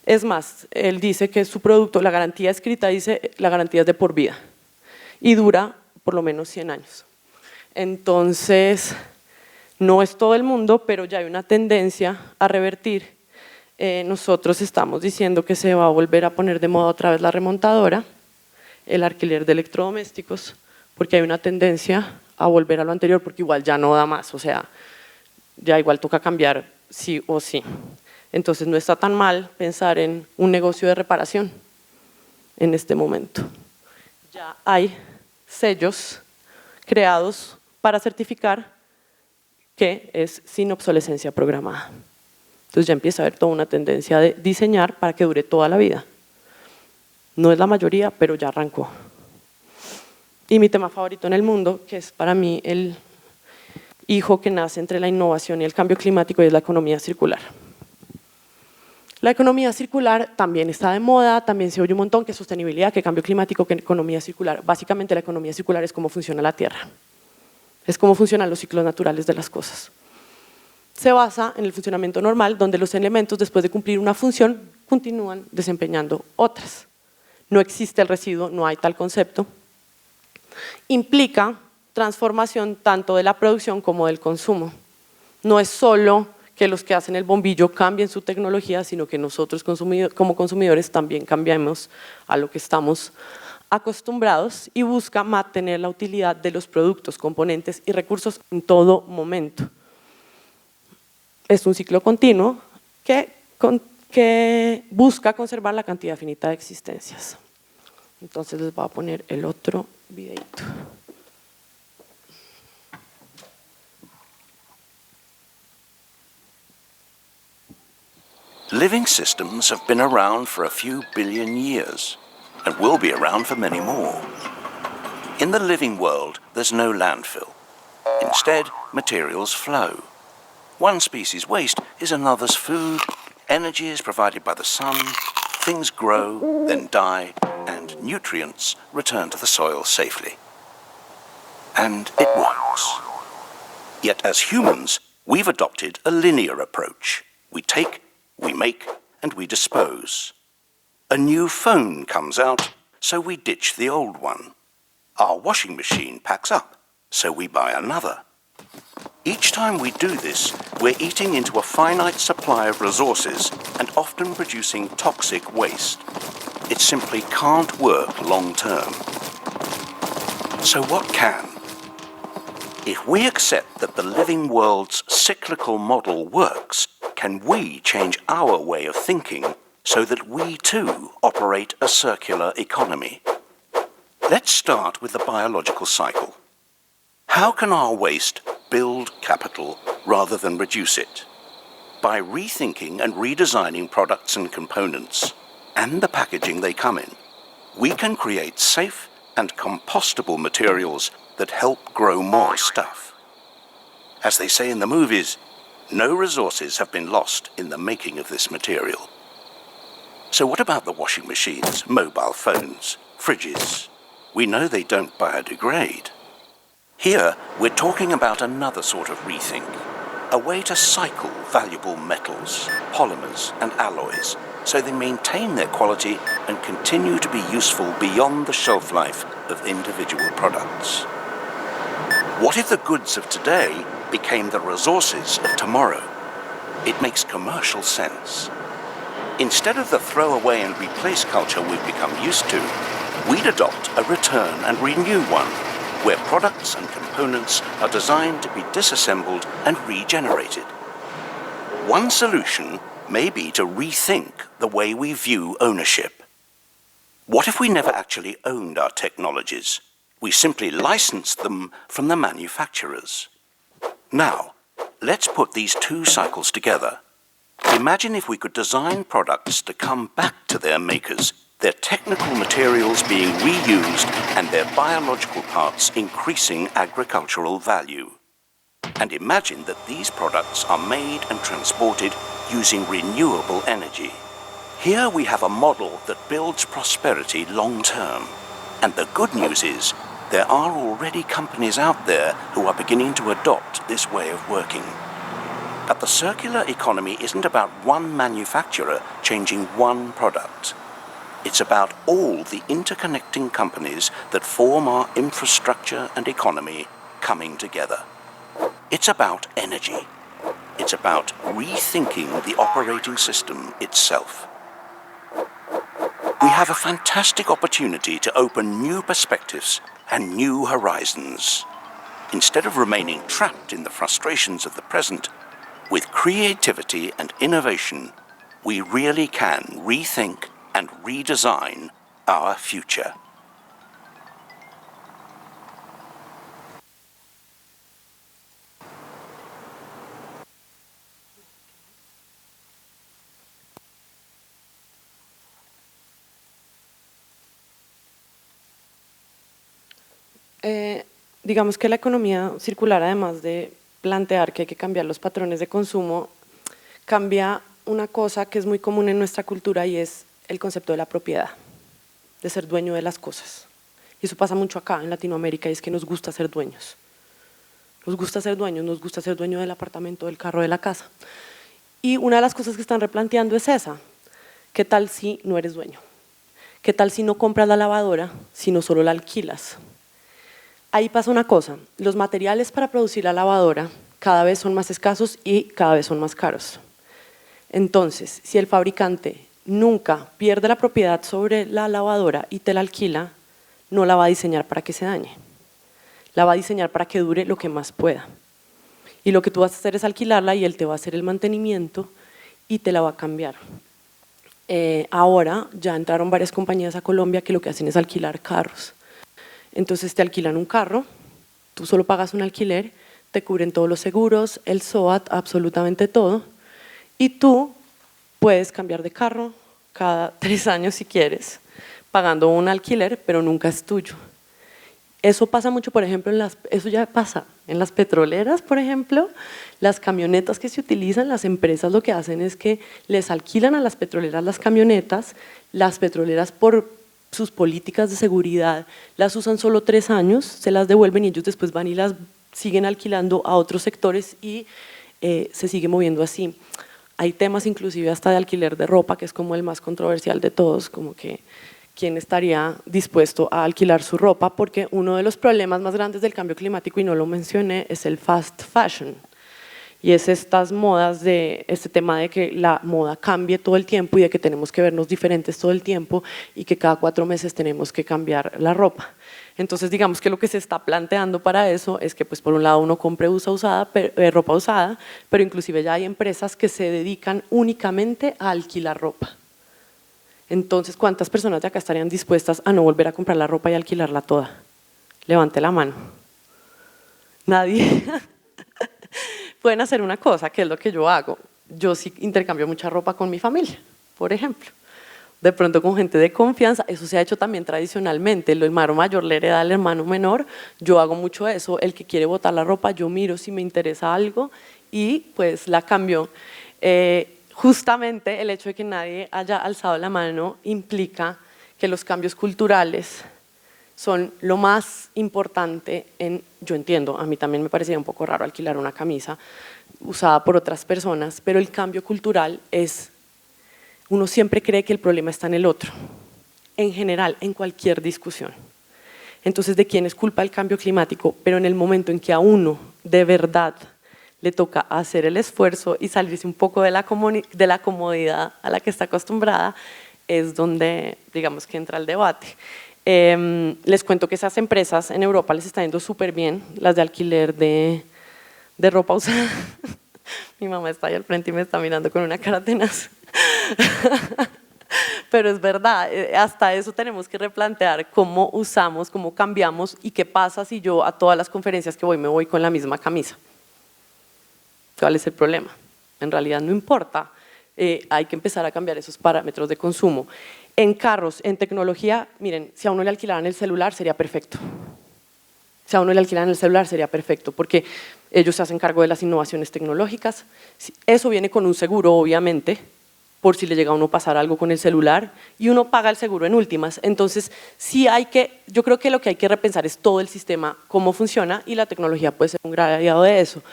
Es más, él dice que su producto, la garantía escrita dice, la garantía es de por vida y dura por lo menos 100 años. Entonces, no es todo el mundo, pero ya hay una tendencia a revertir. Nosotros estamos diciendo que se va a volver a poner de moda otra vez la remontadora, el alquiler de electrodomésticos, porque hay una tendencia a volver a lo anterior, porque igual ya no da más, o sea, ya igual toca cambiar sí o sí. Entonces no está tan mal pensar en un negocio de reparación en este momento. Ya hay sellos creados para certificar que es sin obsolescencia programada. Entonces ya empieza a haber toda una tendencia de diseñar para que dure toda la vida. No es la mayoría, pero ya arrancó. Y mi tema favorito en el mundo, que es para mí el hijo que nace entre la innovación y el cambio climático, es la economía circular. La economía circular también está de moda, también se oye un montón, que sostenibilidad, que cambio climático, que economía circular. Básicamente la economía circular es cómo funciona la Tierra, es cómo funcionan los ciclos naturales de las cosas. Se basa en el funcionamiento normal, donde los elementos después de cumplir una función continúan desempeñando otras. No existe el residuo, no hay tal concepto. Implica transformación tanto de la producción como del consumo. No es solo que los que hacen el bombillo cambien su tecnología, sino que nosotros como consumidores también cambiamos a lo que estamos acostumbrados, y busca mantener la utilidad de los productos, componentes y recursos en todo momento. Es un ciclo continuo que busca conservar la cantidad finita de existencias. Entonces les voy a poner el otro videito. Living systems have been around for a few billion years and will be around for many more. In the living world, there's no landfill. Instead, materials flow. One species' waste is another's food, energy is provided by the sun, things grow, then die, and nutrients return to the soil safely. And it works. Yet as humans, we've adopted a linear approach. We take, we make, and we dispose. A new phone comes out, so we ditch the old one. Our washing machine packs up, so we buy another. Each time we do this, we're eating into a finite supply of resources and often producing toxic waste. It simply can't work long term. So what can? If we accept that the living world's cyclical model works, can we change our way of thinking so that we too operate a circular economy? Let's start with the biological cycle. How can our waste build capital rather than reduce it? By rethinking and redesigning products and components, and the packaging they come in, we can create safe and compostable materials that help grow more stuff. As they say in the movies, no resources have been lost in the making of this material. So what about the washing machines, mobile phones, fridges. We know they don't biodegrade. Here, we're talking about another sort of rethink, a way to cycle valuable metals, polymers, and alloys so they maintain their quality and continue to be useful beyond the shelf life of individual products. What if the goods of today became the resources of tomorrow? It makes commercial sense. Instead of the throw away and replace culture we've become used to, we'd adopt a return and renew one, where products and components are designed to be disassembled and regenerated. One solution may be to rethink the way we view ownership. What if we never actually owned our technologies? We simply licensed them from the manufacturers. Now, let's put these two cycles together. Imagine if we could design products to come back to their makers, their technical materials being reused and their biological parts increasing agricultural value. And imagine that these products are made and transported using renewable energy. Here we have a model that builds prosperity long term. And the good news is, there are already companies out there who are beginning to adopt this way of working. But the circular economy isn't about one manufacturer changing one product. It's about all the interconnecting companies that form our infrastructure and economy coming together. It's about energy. It's about rethinking the operating system itself. We have a fantastic opportunity to open new perspectives and new horizons. Instead of remaining trapped in the frustrations of the present, with creativity and innovation, we really can rethink and redesign our future. Digamos que la economía circular, además de plantear que hay que cambiar los patrones de consumo, cambia una cosa que es muy común en nuestra cultura y es el concepto de la propiedad, de ser dueño de las cosas. Y eso pasa mucho acá en Latinoamérica, y es que nos gusta ser dueños. Nos gusta ser dueños, nos gusta ser dueño del apartamento, del carro, de la casa. Y una de las cosas que están replanteando es esa. ¿Qué tal si no eres dueño? ¿Qué tal si no compras la lavadora, sino solo la alquilas? Ahí pasa una cosa, los materiales para producir la lavadora cada vez son más escasos y cada vez son más caros. Entonces, si el fabricante nunca pierde la propiedad sobre la lavadora y te la alquila, no la va a diseñar para que se dañe. La va a diseñar para que dure lo que más pueda. Y lo que tú vas a hacer es alquilarla y él te va a hacer el mantenimiento y te la va a cambiar. Ahora ya entraron varias compañías a Colombia que lo que hacen es alquilar carros. Entonces te alquilan un carro, tú solo pagas un alquiler, te cubren todos los seguros, el SOAT, absolutamente todo, y tú puedes cambiar de carro cada 3 años si quieres, pagando un alquiler, pero nunca es tuyo. Eso pasa mucho, por ejemplo, eso ya pasa en las petroleras, por ejemplo, las camionetas que se utilizan, las empresas lo que hacen es que les alquilan a las petroleras las petroleras por sus políticas de seguridad las usan solo 3 años, se las devuelven y ellos después van y las siguen alquilando a otros sectores y se sigue moviendo así. Hay temas inclusive hasta de alquiler de ropa, que es como el más controversial de todos, como que quién estaría dispuesto a alquilar su ropa, porque uno de los problemas más grandes del cambio climático, y no lo mencioné, es el fast fashion. Y es estas modas de este tema de que la moda cambie todo el tiempo y de que tenemos que vernos diferentes todo el tiempo y que cada 4 meses tenemos que cambiar la ropa. Entonces digamos que lo que se está planteando para eso es que pues por un lado uno compre ropa usada, pero inclusive ya hay empresas que se dedican únicamente a alquilar ropa. Entonces, ¿cuántas personas de acá estarían dispuestas a no volver a comprar la ropa y alquilarla toda? Levante la mano. ¿Nadie? Pueden hacer una cosa, que es lo que yo hago. Yo sí intercambio mucha ropa con mi familia, por ejemplo. De pronto con gente de confianza, eso se ha hecho también tradicionalmente. El hermano mayor le hereda al hermano menor, yo hago mucho eso. El que quiere botar la ropa, yo miro si me interesa algo y pues la cambio. Justamente el hecho de que nadie haya alzado la mano implica que los cambios culturales son lo más importante yo entiendo, a mí también me parecía un poco raro alquilar una camisa usada por otras personas, pero el cambio cultural uno siempre cree que el problema está en el otro, en general, en cualquier discusión. Entonces, ¿de quién es culpa el cambio climático? Pero en el momento en que a uno de verdad le toca hacer el esfuerzo y salirse un poco de la comodidad a la que está acostumbrada, es donde, digamos, que entra el debate. Les cuento que esas empresas en Europa les está yendo súper bien, las de alquiler de ropa usada. Mi mamá está ahí al frente y me está mirando con una cara tenaz. Pero es verdad, hasta eso tenemos que replantear cómo usamos, cómo cambiamos y qué pasa si yo a todas las conferencias que voy me voy con la misma camisa. ¿Cuál es el problema? En realidad no importa, hay que empezar a cambiar esos parámetros de consumo. En carros, en tecnología, miren, si a uno le alquilaran el celular sería perfecto. Si a uno le alquilaran el celular sería perfecto, porque ellos se hacen cargo de las innovaciones tecnológicas. Eso viene con un seguro, obviamente, por si le llega a uno pasar algo con el celular, y uno paga el seguro en últimas. Entonces, yo creo que lo que hay que repensar es todo el sistema, cómo funciona, y la tecnología puede ser un gran aliado de eso.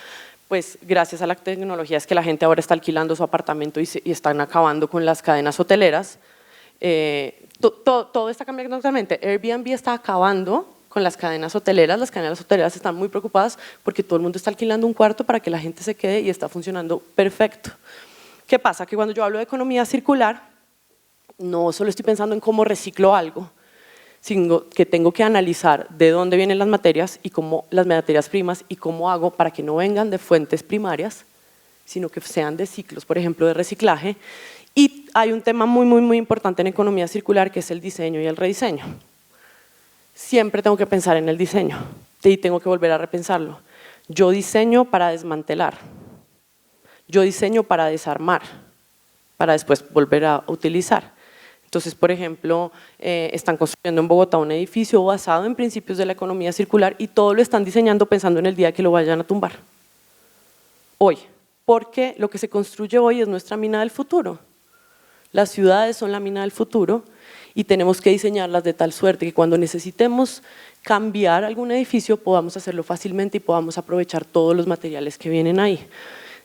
Pues gracias a la tecnología es que la gente ahora está alquilando su apartamento y están acabando con las cadenas hoteleras. Todo está cambiando totalmente. Airbnb está acabando con las cadenas hoteleras están muy preocupadas porque todo el mundo está alquilando un cuarto para que la gente se quede y está funcionando perfecto. ¿Qué pasa? Que cuando yo hablo de economía circular, no solo estoy pensando en cómo reciclo algo, sino que tengo que analizar de dónde vienen las materias y cómo las materias primas y cómo hago para que no vengan de fuentes primarias, sino que sean de ciclos, por ejemplo, de reciclaje. Y hay un tema muy importante en economía circular que es el diseño y el rediseño. Siempre tengo que pensar en el diseño y tengo que volver a repensarlo. Yo diseño para desmantelar, yo diseño para desarmar, para después volver a utilizar. Entonces, por ejemplo, están construyendo en Bogotá un edificio basado en principios de la economía circular y todo lo están diseñando pensando en el día que lo vayan a tumbar. Hoy, porque lo que se construye hoy es nuestra mina del futuro. Las ciudades son la mina del futuro y tenemos que diseñarlas de tal suerte que cuando necesitemos cambiar algún edificio podamos hacerlo fácilmente y podamos aprovechar todos los materiales que vienen ahí.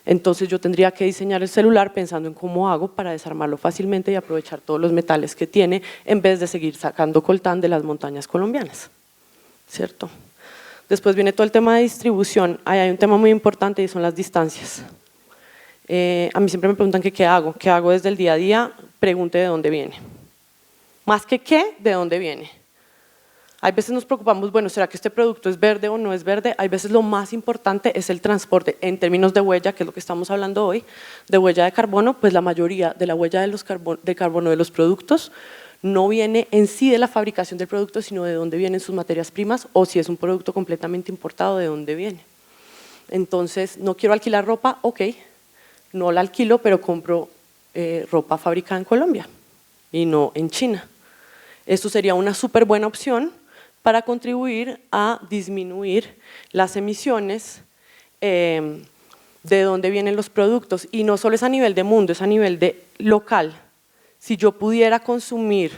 Entonces yo tendría que diseñar el celular pensando en cómo hago para desarmarlo fácilmente y aprovechar todos los metales que tiene en vez de seguir sacando coltán de las montañas colombianas, ¿cierto? Después viene todo el tema de distribución. Ahí hay un tema muy importante y son las distancias. A mí siempre me preguntan que qué hago desde el día a día, pregunte de dónde viene. Más que qué, de dónde viene. Hay veces nos preocupamos, bueno, ¿será que este producto es verde o no es verde? Hay veces lo más importante es el transporte. En términos de huella, que es lo que estamos hablando hoy, de huella de carbono, pues la mayoría de la huella de carbono de los productos no viene en sí de la fabricación del producto, sino de dónde vienen sus materias primas o si es un producto completamente importado, de dónde viene. Entonces, no quiero alquilar ropa, ok, no la alquilo, pero compro ropa fabricada en Colombia y no en China. Esto sería una súper buena opción para contribuir a disminuir las emisiones de dónde vienen los productos. Y no solo es a nivel de mundo, es a nivel de local. Si yo pudiera consumir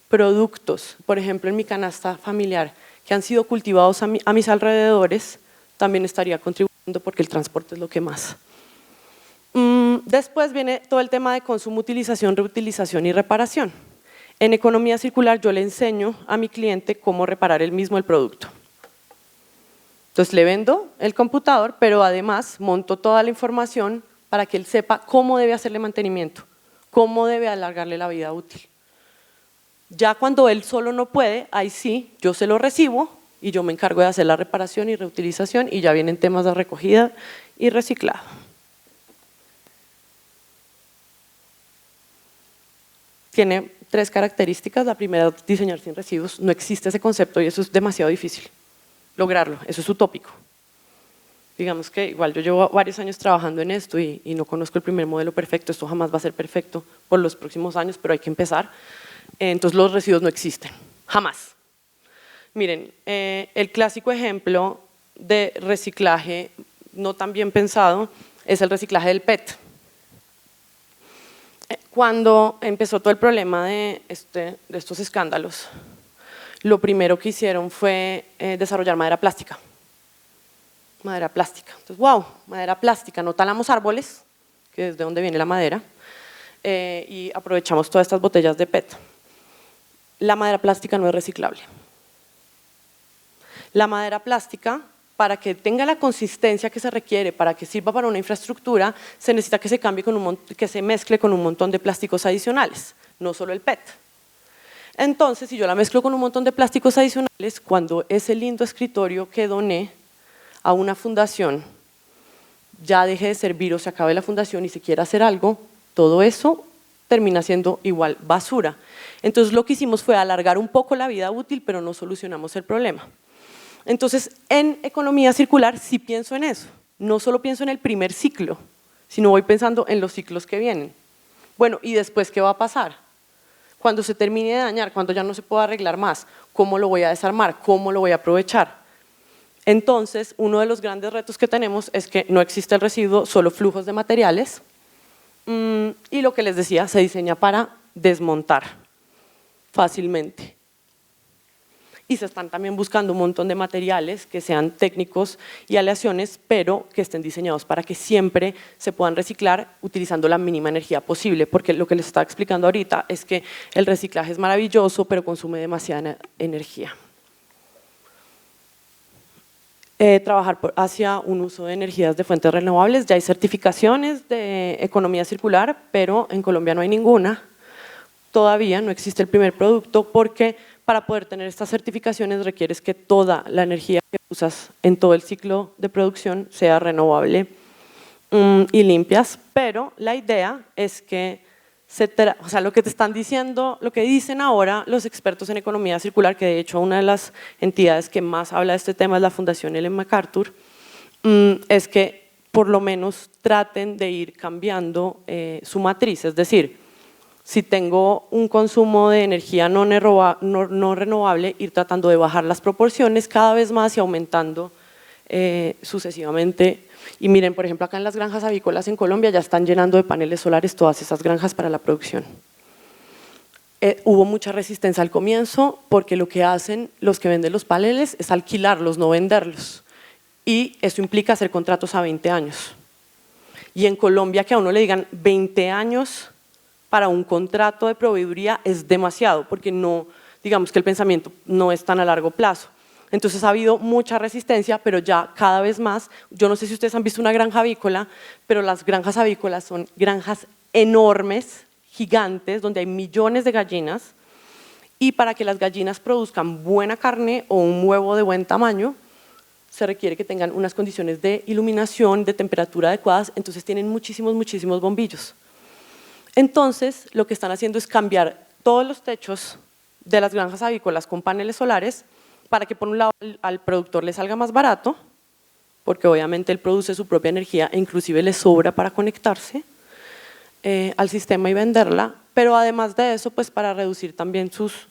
productos, por ejemplo en mi canasta familiar, que han sido cultivados a mis alrededores, también estaría contribuyendo porque el transporte es lo que más. Después viene todo el tema de consumo, utilización, reutilización y reparación. En economía circular yo le enseño a mi cliente cómo reparar él mismo el producto. Entonces le vendo el computador, pero además monto toda la información para que él sepa cómo debe hacerle mantenimiento, cómo debe alargarle la vida útil. Ya cuando él solo no puede, ahí sí, yo se lo recibo y yo me encargo de hacer la reparación y reutilización y ya vienen temas de recogida y reciclado. Tiene 3 características. La primera, diseñar sin residuos. No existe ese concepto y eso es demasiado difícil lograrlo, eso es utópico. Digamos que igual yo llevo varios años trabajando en esto y no conozco el primer modelo perfecto, esto jamás va a ser perfecto por los próximos años, pero hay que empezar. Entonces los residuos no existen, jamás. Miren, el clásico ejemplo de reciclaje no tan bien pensado es el reciclaje del PET. Cuando empezó todo el problema de estos escándalos, lo primero que hicieron fue desarrollar madera plástica. Madera plástica. Entonces, wow, madera plástica, no talamos árboles, que es de donde viene la madera, y aprovechamos todas estas botellas de PET. La madera plástica no es reciclable. La madera plástica, para que tenga la consistencia que se requiere, para que sirva para una infraestructura, se necesita que se cambie que se mezcle con un montón de plásticos adicionales, no solo el PET. Entonces, si yo la mezclo con un montón de plásticos adicionales, cuando ese lindo escritorio que doné a una fundación ya deje de servir o se acabe la fundación y se quiera hacer algo, todo eso termina siendo igual basura. Entonces lo que hicimos fue alargar un poco la vida útil, pero no solucionamos el problema. Entonces en economía circular sí pienso en eso, no solo pienso en el primer ciclo, sino voy pensando en los ciclos que vienen. Bueno, ¿y después qué va a pasar? Cuando se termine de dañar, cuando ya no se pueda arreglar más, ¿cómo lo voy a desarmar? ¿Cómo lo voy a aprovechar? Entonces, uno de los grandes retos que tenemos es que no existe el residuo, solo flujos de materiales, y lo que les decía, se diseña para desmontar fácilmente. Y se están también buscando un montón de materiales que sean técnicos y aleaciones, pero que estén diseñados para que siempre se puedan reciclar utilizando la mínima energía posible, porque lo que les estaba explicando ahorita es que el reciclaje es maravilloso, pero consume demasiada energía. Trabajar hacia un uso de energías de fuentes renovables. Ya hay certificaciones de economía circular, pero en Colombia no hay ninguna. Todavía no existe el primer producto porque para poder tener estas certificaciones requieres que toda la energía que usas en todo el ciclo de producción sea renovable y limpias, pero la idea es que o sea, lo que te están diciendo, lo que dicen ahora los expertos en economía circular, que de hecho una de las entidades que más habla de este tema es la Fundación Ellen MacArthur, es que por lo menos traten de ir cambiando su matriz, es decir, si tengo un consumo de energía no renovable, ir tratando de bajar las proporciones cada vez más y aumentando sucesivamente. Y miren, por ejemplo, acá en las granjas avícolas en Colombia ya están llenando de paneles solares todas esas granjas para la producción. Hubo mucha resistencia al comienzo porque lo que hacen los que venden los paneles es alquilarlos, no venderlos. Y eso implica hacer contratos a 20 años. Y en Colombia que a uno le digan 20 años para un contrato de proveeduría es demasiado, porque no, digamos que el pensamiento no es tan a largo plazo. Entonces ha habido mucha resistencia, pero ya cada vez más. Yo no sé si ustedes han visto una granja avícola, pero las granjas avícolas son granjas enormes, gigantes, donde hay millones de gallinas, y para que las gallinas produzcan buena carne o un huevo de buen tamaño, se requiere que tengan unas condiciones de iluminación, de temperatura adecuadas, entonces tienen muchísimos bombillos. Entonces lo que están haciendo es cambiar todos los techos de las granjas avícolas con paneles solares, para que por un lado al productor le salga más barato, porque obviamente él produce su propia energía e inclusive le sobra para conectarse al sistema y venderla, pero además de eso, pues para reducir también sus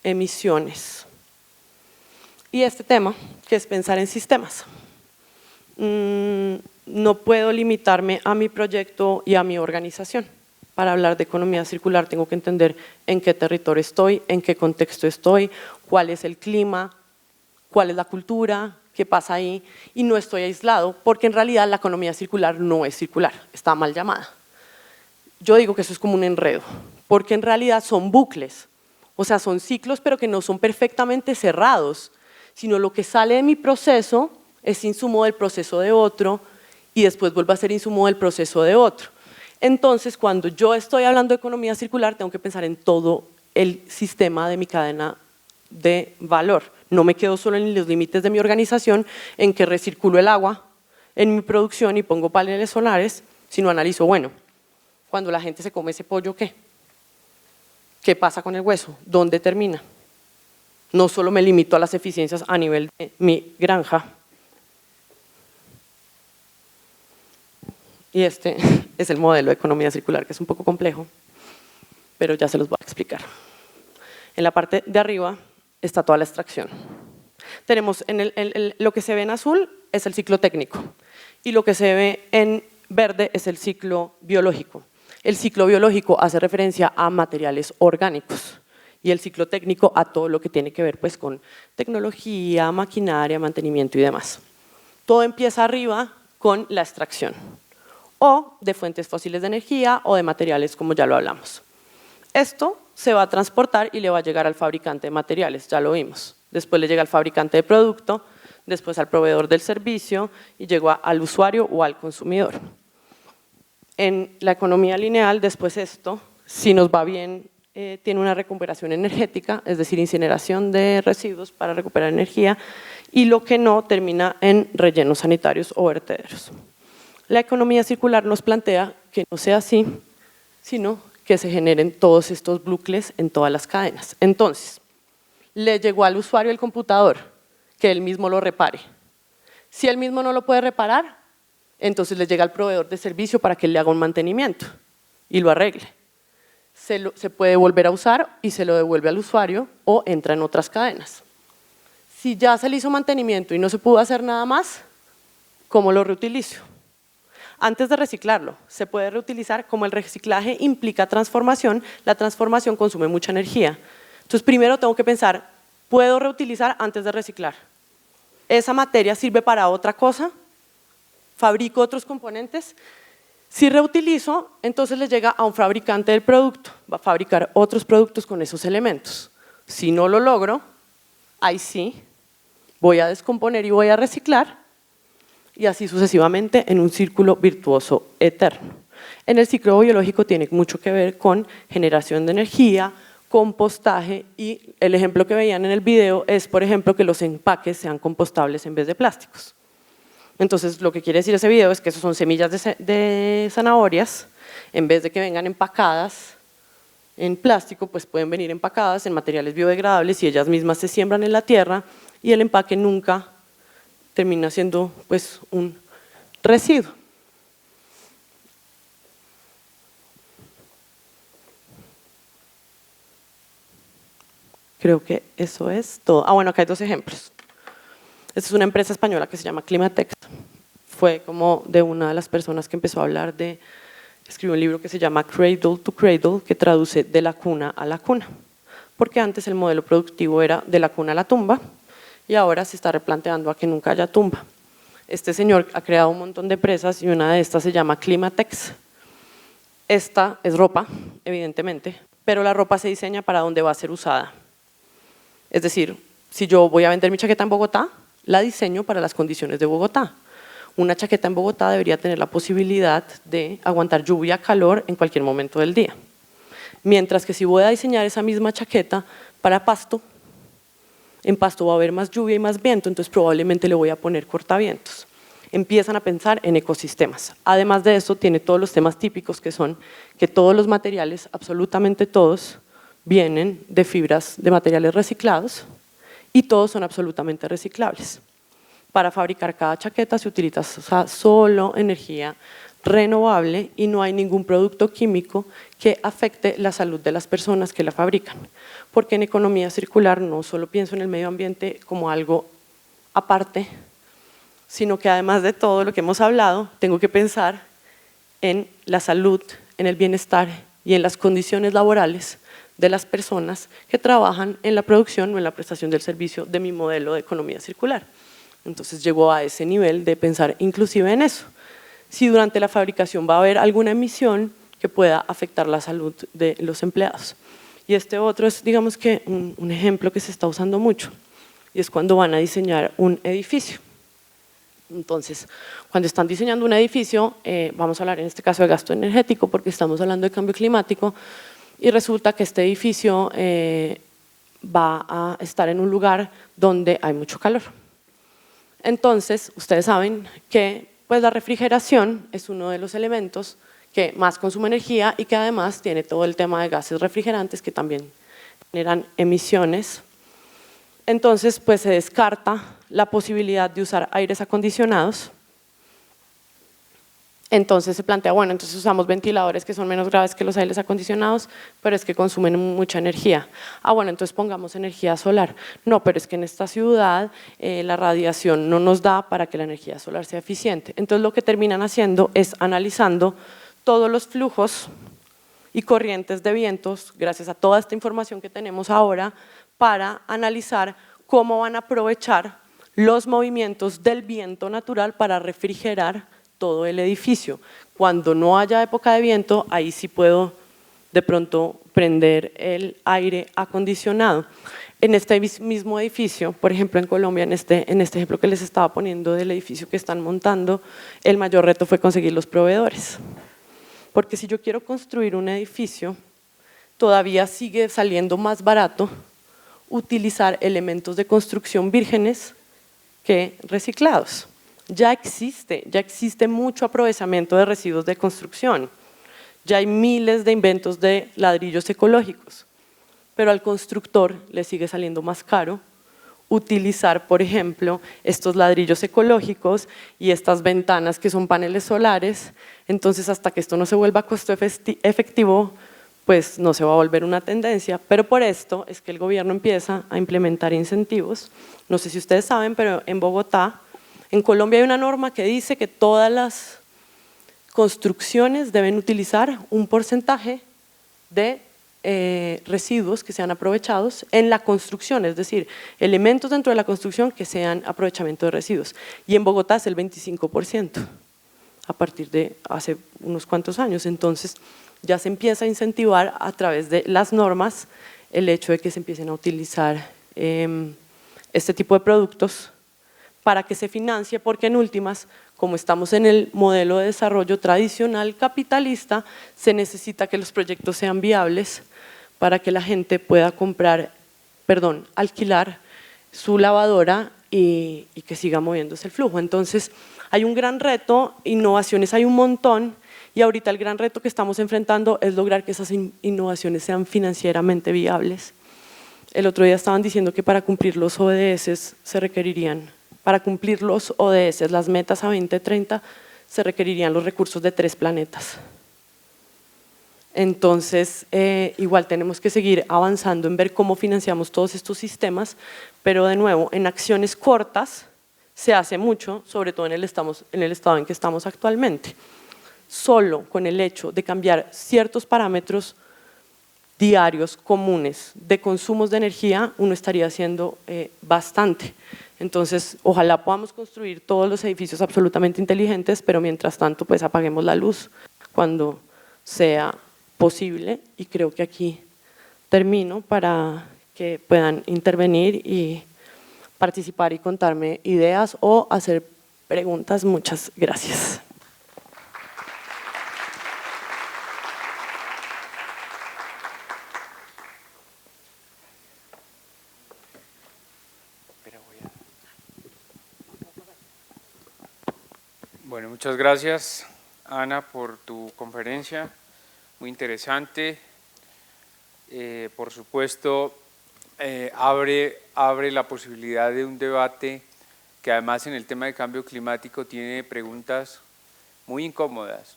emisiones. Y este tema, que es pensar en sistemas. No puedo limitarme a mi proyecto y a mi organización. Para hablar de economía circular tengo que entender en qué territorio estoy, en qué contexto estoy, cuál es el clima, cuál es la cultura, qué pasa ahí, y no estoy aislado, porque en realidad la economía circular no es circular, está mal llamada. Yo digo que eso es como un enredo, porque en realidad son bucles, o sea, son ciclos, pero que no son perfectamente cerrados, sino lo que sale de mi proceso es insumo del proceso de otro, y después vuelve a ser insumo del proceso de otro. Entonces, cuando yo estoy hablando de economía circular, tengo que pensar en todo el sistema de mi cadena de valor. No me quedo solo en los límites de mi organización, en que recirculo el agua en mi producción y pongo paneles solares, sino analizo, bueno, cuando la gente se come ese pollo, ¿qué? ¿Qué pasa con el hueso? ¿Dónde termina? No solo me limito a las eficiencias a nivel de mi granja. Y este es el modelo de economía circular, que es un poco complejo, pero ya se los voy a explicar. En la parte de arriba está toda la extracción. Tenemos lo que se ve en azul es el ciclo técnico y lo que se ve en verde es el ciclo biológico. El ciclo biológico hace referencia a materiales orgánicos y el ciclo técnico a todo lo que tiene que ver pues, con tecnología, maquinaria, mantenimiento y demás. Todo empieza arriba con la extracción o de fuentes fósiles de energía o de materiales como ya lo hablamos. Esto se va a transportar y le va a llegar al fabricante de materiales, ya lo vimos. Después le llega al fabricante de producto, después al proveedor del servicio y llegó al usuario o al consumidor. En la economía lineal, después esto, si nos va bien, tiene una recuperación energética, es decir, incineración de residuos para recuperar energía, y lo que no termina en rellenos sanitarios o vertederos. La economía circular nos plantea que no sea así, sino que se generen todos estos bucles en todas las cadenas. Entonces, le llegó al usuario el computador, que él mismo lo repare. Si él mismo no lo puede reparar, entonces le llega al proveedor de servicio para que él le haga un mantenimiento y lo arregle. Se puede volver a usar y se lo devuelve al usuario o entra en otras cadenas. Si ya se le hizo mantenimiento y no se pudo hacer nada más, ¿cómo lo reutilizo? Antes de reciclarlo, se puede reutilizar. Como el reciclaje implica transformación, la transformación consume mucha energía. Entonces, primero tengo que pensar, ¿puedo reutilizar antes de reciclar? ¿Esa materia sirve para otra cosa? ¿Fabrico otros componentes? Si reutilizo, entonces le llega a un fabricante del producto, va a fabricar otros productos con esos elementos. Si no lo logro, ahí sí, voy a descomponer y voy a reciclar, y así sucesivamente en un círculo virtuoso eterno. En el ciclo biológico tiene mucho que ver con generación de energía, compostaje, y el ejemplo que veían en el video es, por ejemplo, que los empaques sean compostables en vez de plásticos. Entonces, lo que quiere decir ese video es que esos son semillas de zanahorias, en vez de que vengan empacadas en plástico, pues pueden venir empacadas en materiales biodegradables y ellas mismas se siembran en la tierra y el empaque nunca termina siendo pues un residuo. Creo que eso es todo. Bueno, acá hay dos ejemplos. Esta es una empresa española que se llama Climatex. Fue como de una de las personas que empezó a hablar de, escribió un libro que se llama Cradle to Cradle, que traduce de la cuna a la cuna. Porque antes el modelo productivo era de la cuna a la tumba y ahora se está replanteando a que nunca haya tumba. Este señor ha creado un montón de empresas y una de estas se llama Climatex. Esta es ropa, evidentemente, pero la ropa se diseña para dónde va a ser usada. Es decir, si yo voy a vender mi chaqueta en Bogotá, la diseño para las condiciones de Bogotá. Una chaqueta en Bogotá debería tener la posibilidad de aguantar lluvia, calor en cualquier momento del día. Mientras que si voy a diseñar esa misma chaqueta para Pasto, en Pasto va a haber más lluvia y más viento, entonces probablemente le voy a poner cortavientos. Empiezan a pensar en ecosistemas. Además de eso, tiene todos los temas típicos que son que todos los materiales, absolutamente todos, vienen de fibras de materiales reciclados y todos son absolutamente reciclables. Para fabricar cada chaqueta se utiliza solo energía renovable y no hay ningún producto químico que afecte la salud de las personas que la fabrican. Porque en economía circular no solo pienso en el medio ambiente como algo aparte, sino que además de todo lo que hemos hablado, tengo que pensar en la salud, en el bienestar y en las condiciones laborales de las personas que trabajan en la producción o en la prestación del servicio de mi modelo de economía circular. Entonces llegó a ese nivel de pensar inclusive en eso. Si durante la fabricación va a haber alguna emisión que pueda afectar la salud de los empleados. Y este otro es, digamos que, un ejemplo que se está usando mucho, y es cuando van a diseñar un edificio. Entonces, cuando están diseñando un edificio, vamos a hablar en este caso de gasto energético porque estamos hablando de cambio climático, y resulta que este edificio va a estar en un lugar donde hay mucho calor. Entonces, ustedes saben que pues, la refrigeración es uno de los elementos que más consume energía y que además tiene todo el tema de gases refrigerantes que también generan emisiones. Entonces, pues se descarta la posibilidad de usar aires acondicionados. Entonces se plantea, bueno, entonces usamos ventiladores que son menos graves que los aires acondicionados, pero es que consumen mucha energía. Bueno, entonces pongamos energía solar. No, pero es que en esta ciudad la radiación no nos da para que la energía solar sea eficiente. Entonces lo que terminan haciendo es analizando todos los flujos y corrientes de vientos, gracias a toda esta información que tenemos ahora, para analizar cómo van a aprovechar los movimientos del viento natural para refrigerar todo el edificio. Cuando no haya época de viento, ahí sí puedo de pronto prender el aire acondicionado. En este mismo edificio, por ejemplo en Colombia, en este ejemplo que les estaba poniendo del edificio que están montando, el mayor reto fue conseguir los proveedores. Porque si yo quiero construir un edificio, todavía sigue saliendo más barato utilizar elementos de construcción vírgenes que reciclados. Ya existe mucho aprovechamiento de residuos de construcción. Ya hay miles de inventos de ladrillos ecológicos, pero al constructor le sigue saliendo más caro utilizar, por ejemplo, estos ladrillos ecológicos y estas ventanas que son paneles solares. Entonces, hasta que esto no se vuelva costo efectivo, pues no se va a volver una tendencia, pero por esto es que el gobierno empieza a implementar incentivos. No sé si ustedes saben, pero en Bogotá, en Colombia hay una norma que dice que todas las construcciones deben utilizar un porcentaje de residuos que sean aprovechados en la construcción, es decir, elementos dentro de la construcción que sean aprovechamiento de residuos. Y en Bogotá es el 25%, a partir de hace unos cuantos años. Entonces ya se empieza a incentivar a través de las normas el hecho de que se empiecen a utilizar este tipo de productos para que se financie, porque en últimas, como estamos en el modelo de desarrollo tradicional capitalista, se necesita que los proyectos sean viables para que la gente pueda alquilar su lavadora y que siga moviéndose el flujo. Entonces, hay un gran reto, innovaciones hay un montón, y ahorita el gran reto que estamos enfrentando es lograr que esas innovaciones sean financieramente viables. El otro día estaban diciendo que para cumplir los ODS se requerirían, para cumplir los ODS, las metas a 2030, se requerirían los recursos de 3 planetas. Entonces, igual tenemos que seguir avanzando en ver cómo financiamos todos estos sistemas, pero de nuevo, en acciones cortas se hace mucho, sobre todo en el estado en que estamos actualmente. Solo con el hecho de cambiar ciertos parámetros diarios comunes de consumos de energía, uno estaría haciendo bastante. Entonces, ojalá podamos construir todos los edificios absolutamente inteligentes, pero mientras tanto, pues apaguemos la luz cuando sea posible, y creo que aquí termino para que puedan intervenir y participar y contarme ideas o hacer preguntas. Muchas gracias. Bueno, muchas gracias, Ana, por tu conferencia, muy interesante. Por supuesto, abre la posibilidad de un debate que además en el tema de cambio climático tiene preguntas muy incómodas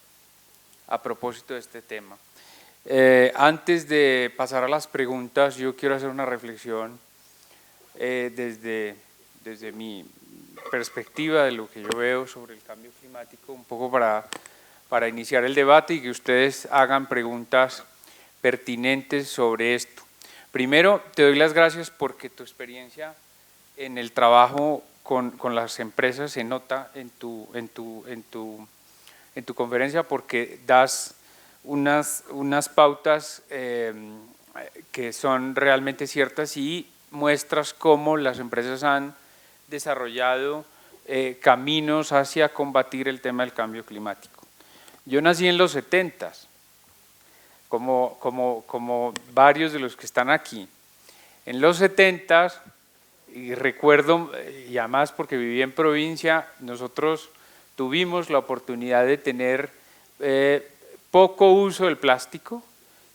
a propósito de este tema. Antes de pasar a las preguntas, yo quiero hacer una reflexión desde mi perspectiva de lo que yo veo sobre el cambio climático, un poco para iniciar el debate y que ustedes hagan preguntas pertinentes sobre esto. Primero, te doy las gracias porque tu experiencia en el trabajo con las empresas se nota en tu conferencia, porque das unas pautas que son realmente ciertas y muestras cómo las empresas han desarrollado caminos hacia combatir el tema del cambio climático. Yo nací en los 70s, como varios de los que están aquí. En los 70s, y recuerdo, y además porque viví en provincia, nosotros tuvimos la oportunidad de tener poco uso del plástico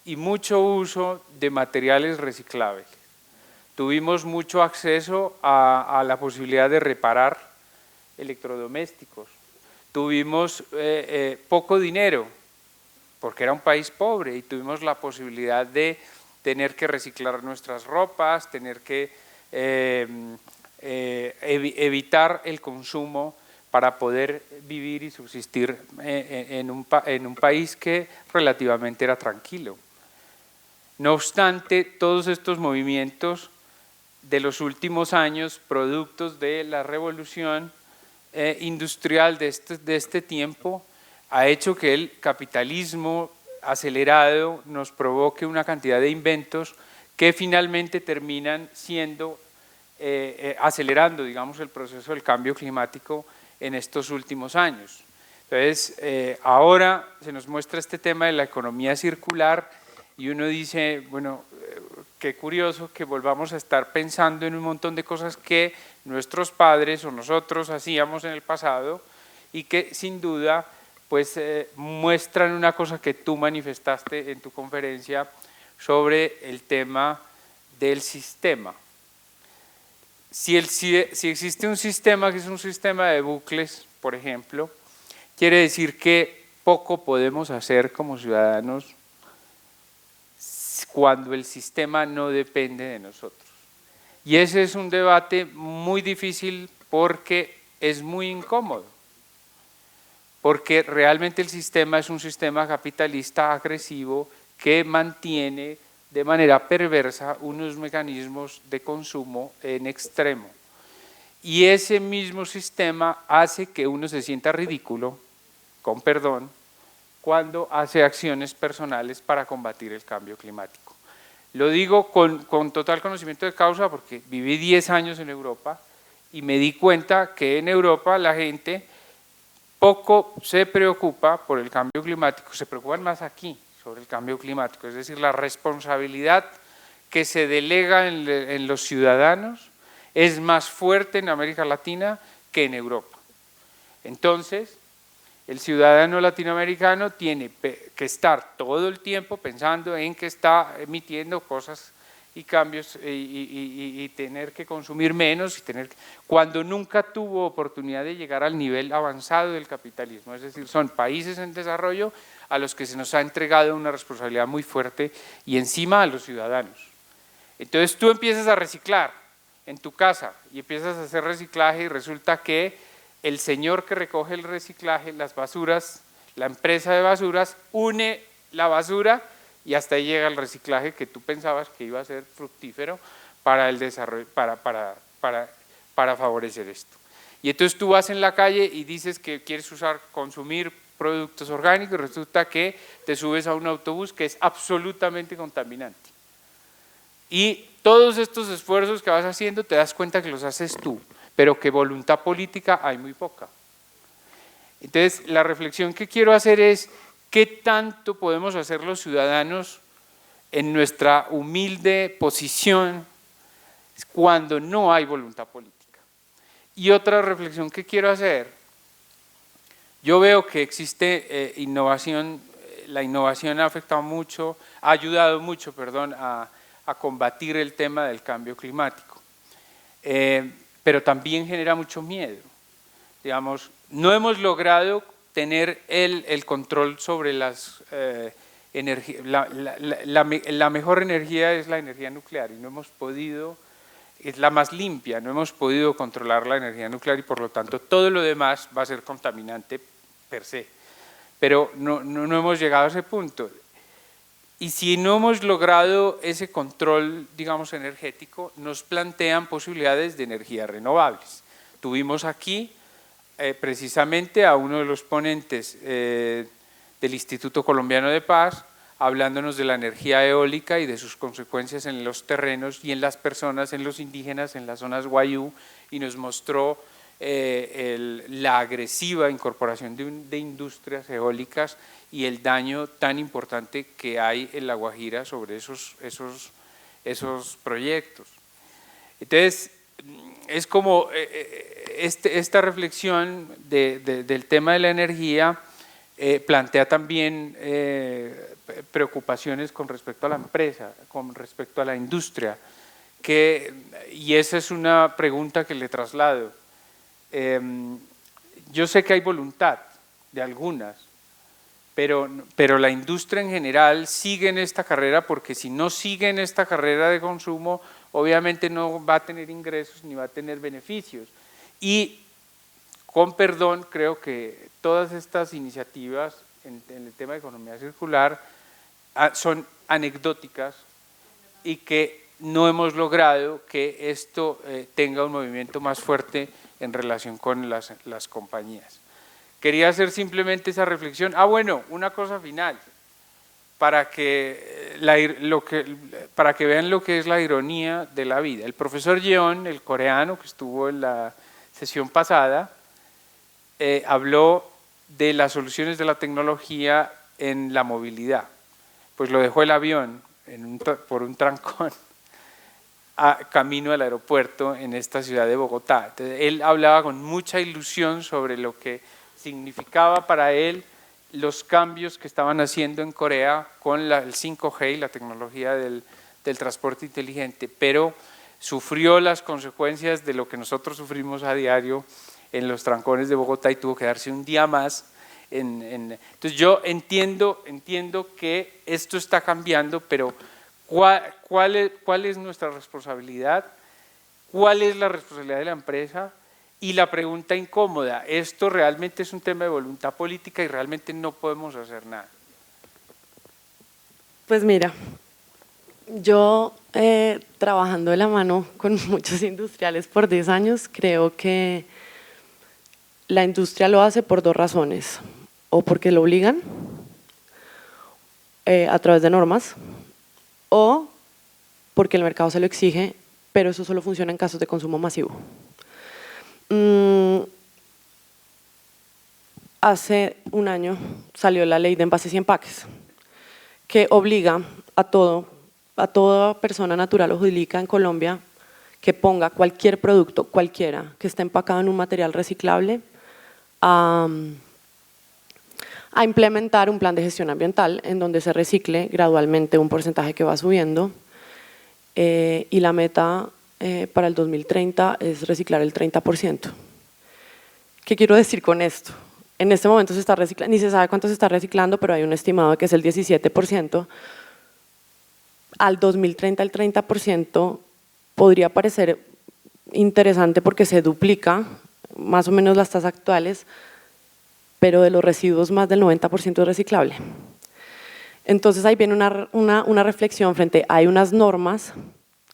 y mucho uso de materiales reciclables. Tuvimos mucho acceso a la posibilidad de reparar electrodomésticos. Tuvimos poco dinero, porque era un país pobre, y tuvimos la posibilidad de tener que reciclar nuestras ropas, tener que evitar el consumo para poder vivir y subsistir en un país que relativamente era tranquilo. No obstante, todos estos movimientos de los últimos años, productos de la revolución industrial de este tiempo, ha hecho que el capitalismo acelerado nos provoque una cantidad de inventos que finalmente terminan siendo, acelerando, digamos, el proceso del cambio climático en estos últimos años. Entonces, ahora se nos muestra este tema de la economía circular y uno dice, bueno, qué curioso que volvamos a estar pensando en un montón de cosas que nuestros padres o nosotros hacíamos en el pasado y que sin duda pues muestran una cosa que tú manifestaste en tu conferencia sobre el tema del sistema. Si existe un sistema que es un sistema de bucles, por ejemplo, quiere decir que poco podemos hacer como ciudadanos cuando el sistema no depende de nosotros. Y ese es un debate muy difícil porque es muy incómodo, porque realmente el sistema es un sistema capitalista agresivo que mantiene de manera perversa unos mecanismos de consumo en extremo. Y ese mismo sistema hace que uno se sienta ridículo, con perdón, cuando hace acciones personales para combatir el cambio climático. Lo digo con total conocimiento de causa porque viví 10 años en Europa y me di cuenta que en Europa la gente poco se preocupa por el cambio climático, se preocupan más aquí sobre el cambio climático, es decir, la responsabilidad que se delega en los ciudadanos es más fuerte en América Latina que en Europa. Entonces, el ciudadano latinoamericano tiene que estar todo el tiempo pensando en que está emitiendo cosas y cambios y tener que consumir menos, cuando nunca tuvo oportunidad de llegar al nivel avanzado del capitalismo. Es decir, son países en desarrollo a los que se nos ha entregado una responsabilidad muy fuerte y encima a los ciudadanos. Entonces tú empiezas a reciclar en tu casa y empiezas a hacer reciclaje y resulta que el señor que recoge el reciclaje, las basuras, la empresa de basuras, une la basura y hasta ahí llega el reciclaje que tú pensabas que iba a ser fructífero para el desarrollo, para favorecer esto. Y entonces tú vas en la calle y dices que quieres consumir productos orgánicos y resulta que te subes a un autobús que es absolutamente contaminante. Y todos estos esfuerzos que vas haciendo te das cuenta que los haces tú, pero que voluntad política hay muy poca. Entonces, la reflexión que quiero hacer es ¿qué tanto podemos hacer los ciudadanos en nuestra humilde posición cuando no hay voluntad política? Y otra reflexión que quiero hacer, yo veo que existe innovación, la innovación ha afectado mucho, ha ayudado mucho, perdón, a combatir el tema del cambio climático, pero también genera mucho miedo. Digamos, no hemos logrado tener el control sobre las energías. La mejor energía es la energía nuclear y no hemos podido, es la más limpia, no hemos podido controlar la energía nuclear y por lo tanto todo lo demás va a ser contaminante per se. Pero no hemos llegado a ese punto. Y si no hemos logrado ese control, digamos, energético, nos plantean posibilidades de energías renovables. Tuvimos aquí precisamente a uno de los ponentes del Instituto Colombiano de Paz, hablándonos de la energía eólica y de sus consecuencias en los terrenos y en las personas, en los indígenas, en las zonas Wayuu, y nos mostró la agresiva incorporación de industrias eólicas y el daño tan importante que hay en La Guajira sobre esos proyectos. Entonces, es como esta reflexión del tema de la energía plantea también preocupaciones con respecto a la empresa, con respecto a la industria, y esa es una pregunta que le traslado. Yo sé que hay voluntad de algunas, pero la industria en general sigue en esta carrera porque si no sigue en esta carrera de consumo, obviamente no va a tener ingresos ni va a tener beneficios. Y con perdón, creo que todas estas iniciativas en el tema de economía circular son anecdóticas y que no hemos logrado que esto tenga un movimiento más fuerte en relación con las compañías. Quería hacer simplemente esa reflexión. Bueno, una cosa final, para que vean lo que es la ironía de la vida. El profesor Yeon, el coreano que estuvo en la sesión pasada, habló de las soluciones de la tecnología en la movilidad. Pues lo dejó el avión por un trancón camino al aeropuerto en esta ciudad de Bogotá. Entonces, él hablaba con mucha ilusión sobre lo que significaba para él los cambios que estaban haciendo en Corea con el 5G y la tecnología del transporte inteligente, pero sufrió las consecuencias de lo que nosotros sufrimos a diario en los trancones de Bogotá y tuvo que darse un día más. Entonces yo entiendo que esto está cambiando, pero ¿cuál es nuestra responsabilidad? ¿Cuál es la responsabilidad de la empresa? Y la pregunta incómoda, ¿esto realmente es un tema de voluntad política y realmente no podemos hacer nada? Pues mira, yo trabajando de la mano con muchos industriales por 10 años, creo que la industria lo hace por dos razones, o porque lo obligan a través de normas, o porque el mercado se lo exige, pero eso solo funciona en casos de consumo masivo. Hace un año salió la ley de envases y empaques, que obliga a toda persona natural o jurídica en Colombia que ponga cualquier producto, cualquiera, que esté empacado en un material reciclable, a implementar un plan de gestión ambiental en donde se recicle gradualmente un porcentaje que va subiendo y la meta para el 2030 es reciclar el 30%. ¿Qué quiero decir con esto? En este momento se está reciclando, ni se sabe cuánto se está reciclando, pero hay un estimado que es el 17%. Al 2030 el 30% podría parecer interesante porque se duplica más o menos las tasas actuales, pero de los residuos más del 90% es reciclable. Entonces ahí viene una reflexión frente, hay unas normas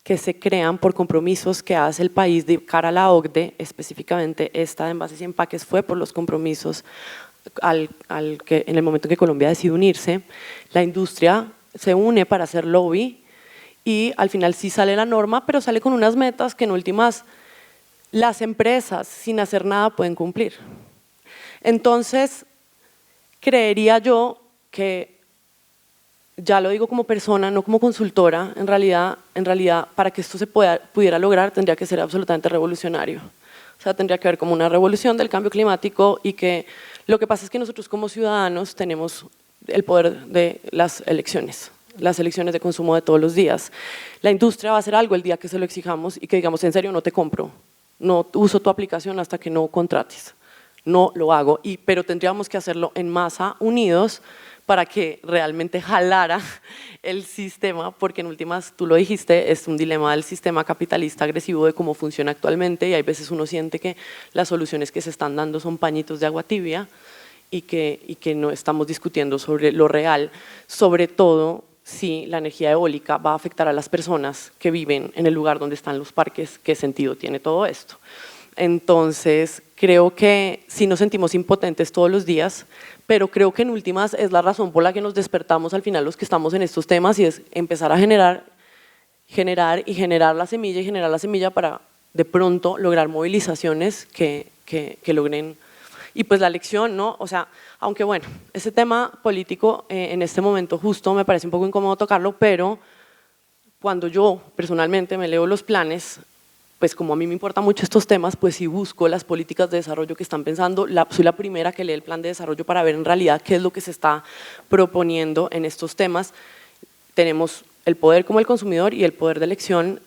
que se crean por compromisos que hace el país de cara a la OCDE, específicamente esta de envases y empaques fue por los compromisos que en el momento en que Colombia decide unirse, la industria se une para hacer lobby y al final sí sale la norma, pero sale con unas metas que en últimas las empresas sin hacer nada pueden cumplir. Entonces, creería yo que, ya lo digo como persona, no como consultora, en realidad para que esto se pudiera lograr tendría que ser absolutamente revolucionario. O sea, tendría que haber como una revolución del cambio climático y que lo que pasa es que nosotros como ciudadanos tenemos el poder de las elecciones de consumo de todos los días. La industria va a hacer algo el día que se lo exijamos y que digamos, en serio, no te compro, no uso tu aplicación hasta que no contrates, no lo hago, pero tendríamos que hacerlo en masa, unidos, para que realmente jalara el sistema, porque en últimas, tú lo dijiste, es un dilema del sistema capitalista agresivo de cómo funciona actualmente y hay veces uno siente que las soluciones que se están dando son pañitos de agua tibia y que no estamos discutiendo sobre lo real, sobre todo si la energía eólica va a afectar a las personas que viven en el lugar donde están los parques, ¿qué sentido tiene todo esto? Entonces, creo que sí nos sentimos impotentes todos los días, pero creo que en últimas es la razón por la que nos despertamos al final los que estamos en estos temas y es empezar a generar la semilla para de pronto lograr movilizaciones que logren. Y pues la lección, ¿no? O sea, aunque bueno, ese tema político en este momento justo me parece un poco incómodo tocarlo, pero cuando yo personalmente me leo los planes, pues como a mí me importan mucho estos temas, pues sí busco las políticas de desarrollo que están pensando. Soy la primera que lee el plan de desarrollo para ver en realidad qué es lo que se está proponiendo en estos temas. Tenemos el poder como el consumidor y el poder de elección.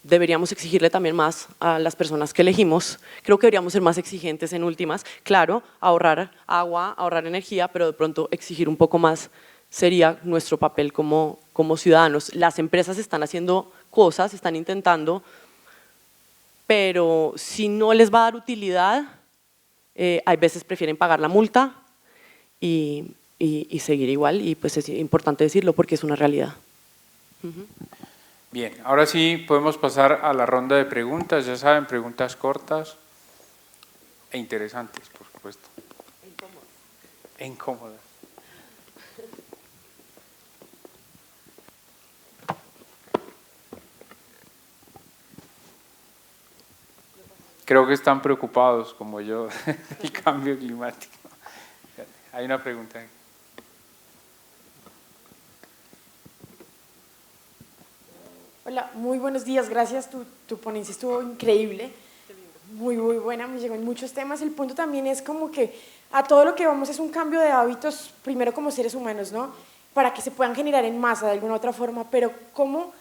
Deberíamos exigirle también más a las personas que elegimos. Creo que deberíamos ser más exigentes en últimas. Claro, ahorrar agua, ahorrar energía, pero de pronto exigir un poco más sería nuestro papel como ciudadanos. Las empresas están haciendo cosas, están intentando, pero si no les va a dar utilidad, hay veces prefieren pagar la multa y seguir igual, y pues es importante decirlo porque es una realidad. Bien, ahora sí podemos pasar a la ronda de preguntas, ya saben, preguntas cortas e interesantes, por supuesto. E incómodas. Creo que están preocupados, como yo, del cambio climático. Hay una pregunta. Hola, muy buenos días, gracias, tu ponencia estuvo increíble, muy buena, me llegó en muchos temas. El punto también es como que a todo lo que vamos es un cambio de hábitos, primero como seres humanos, ¿no? Para que se puedan generar en masa de alguna otra forma, pero ¿cómo?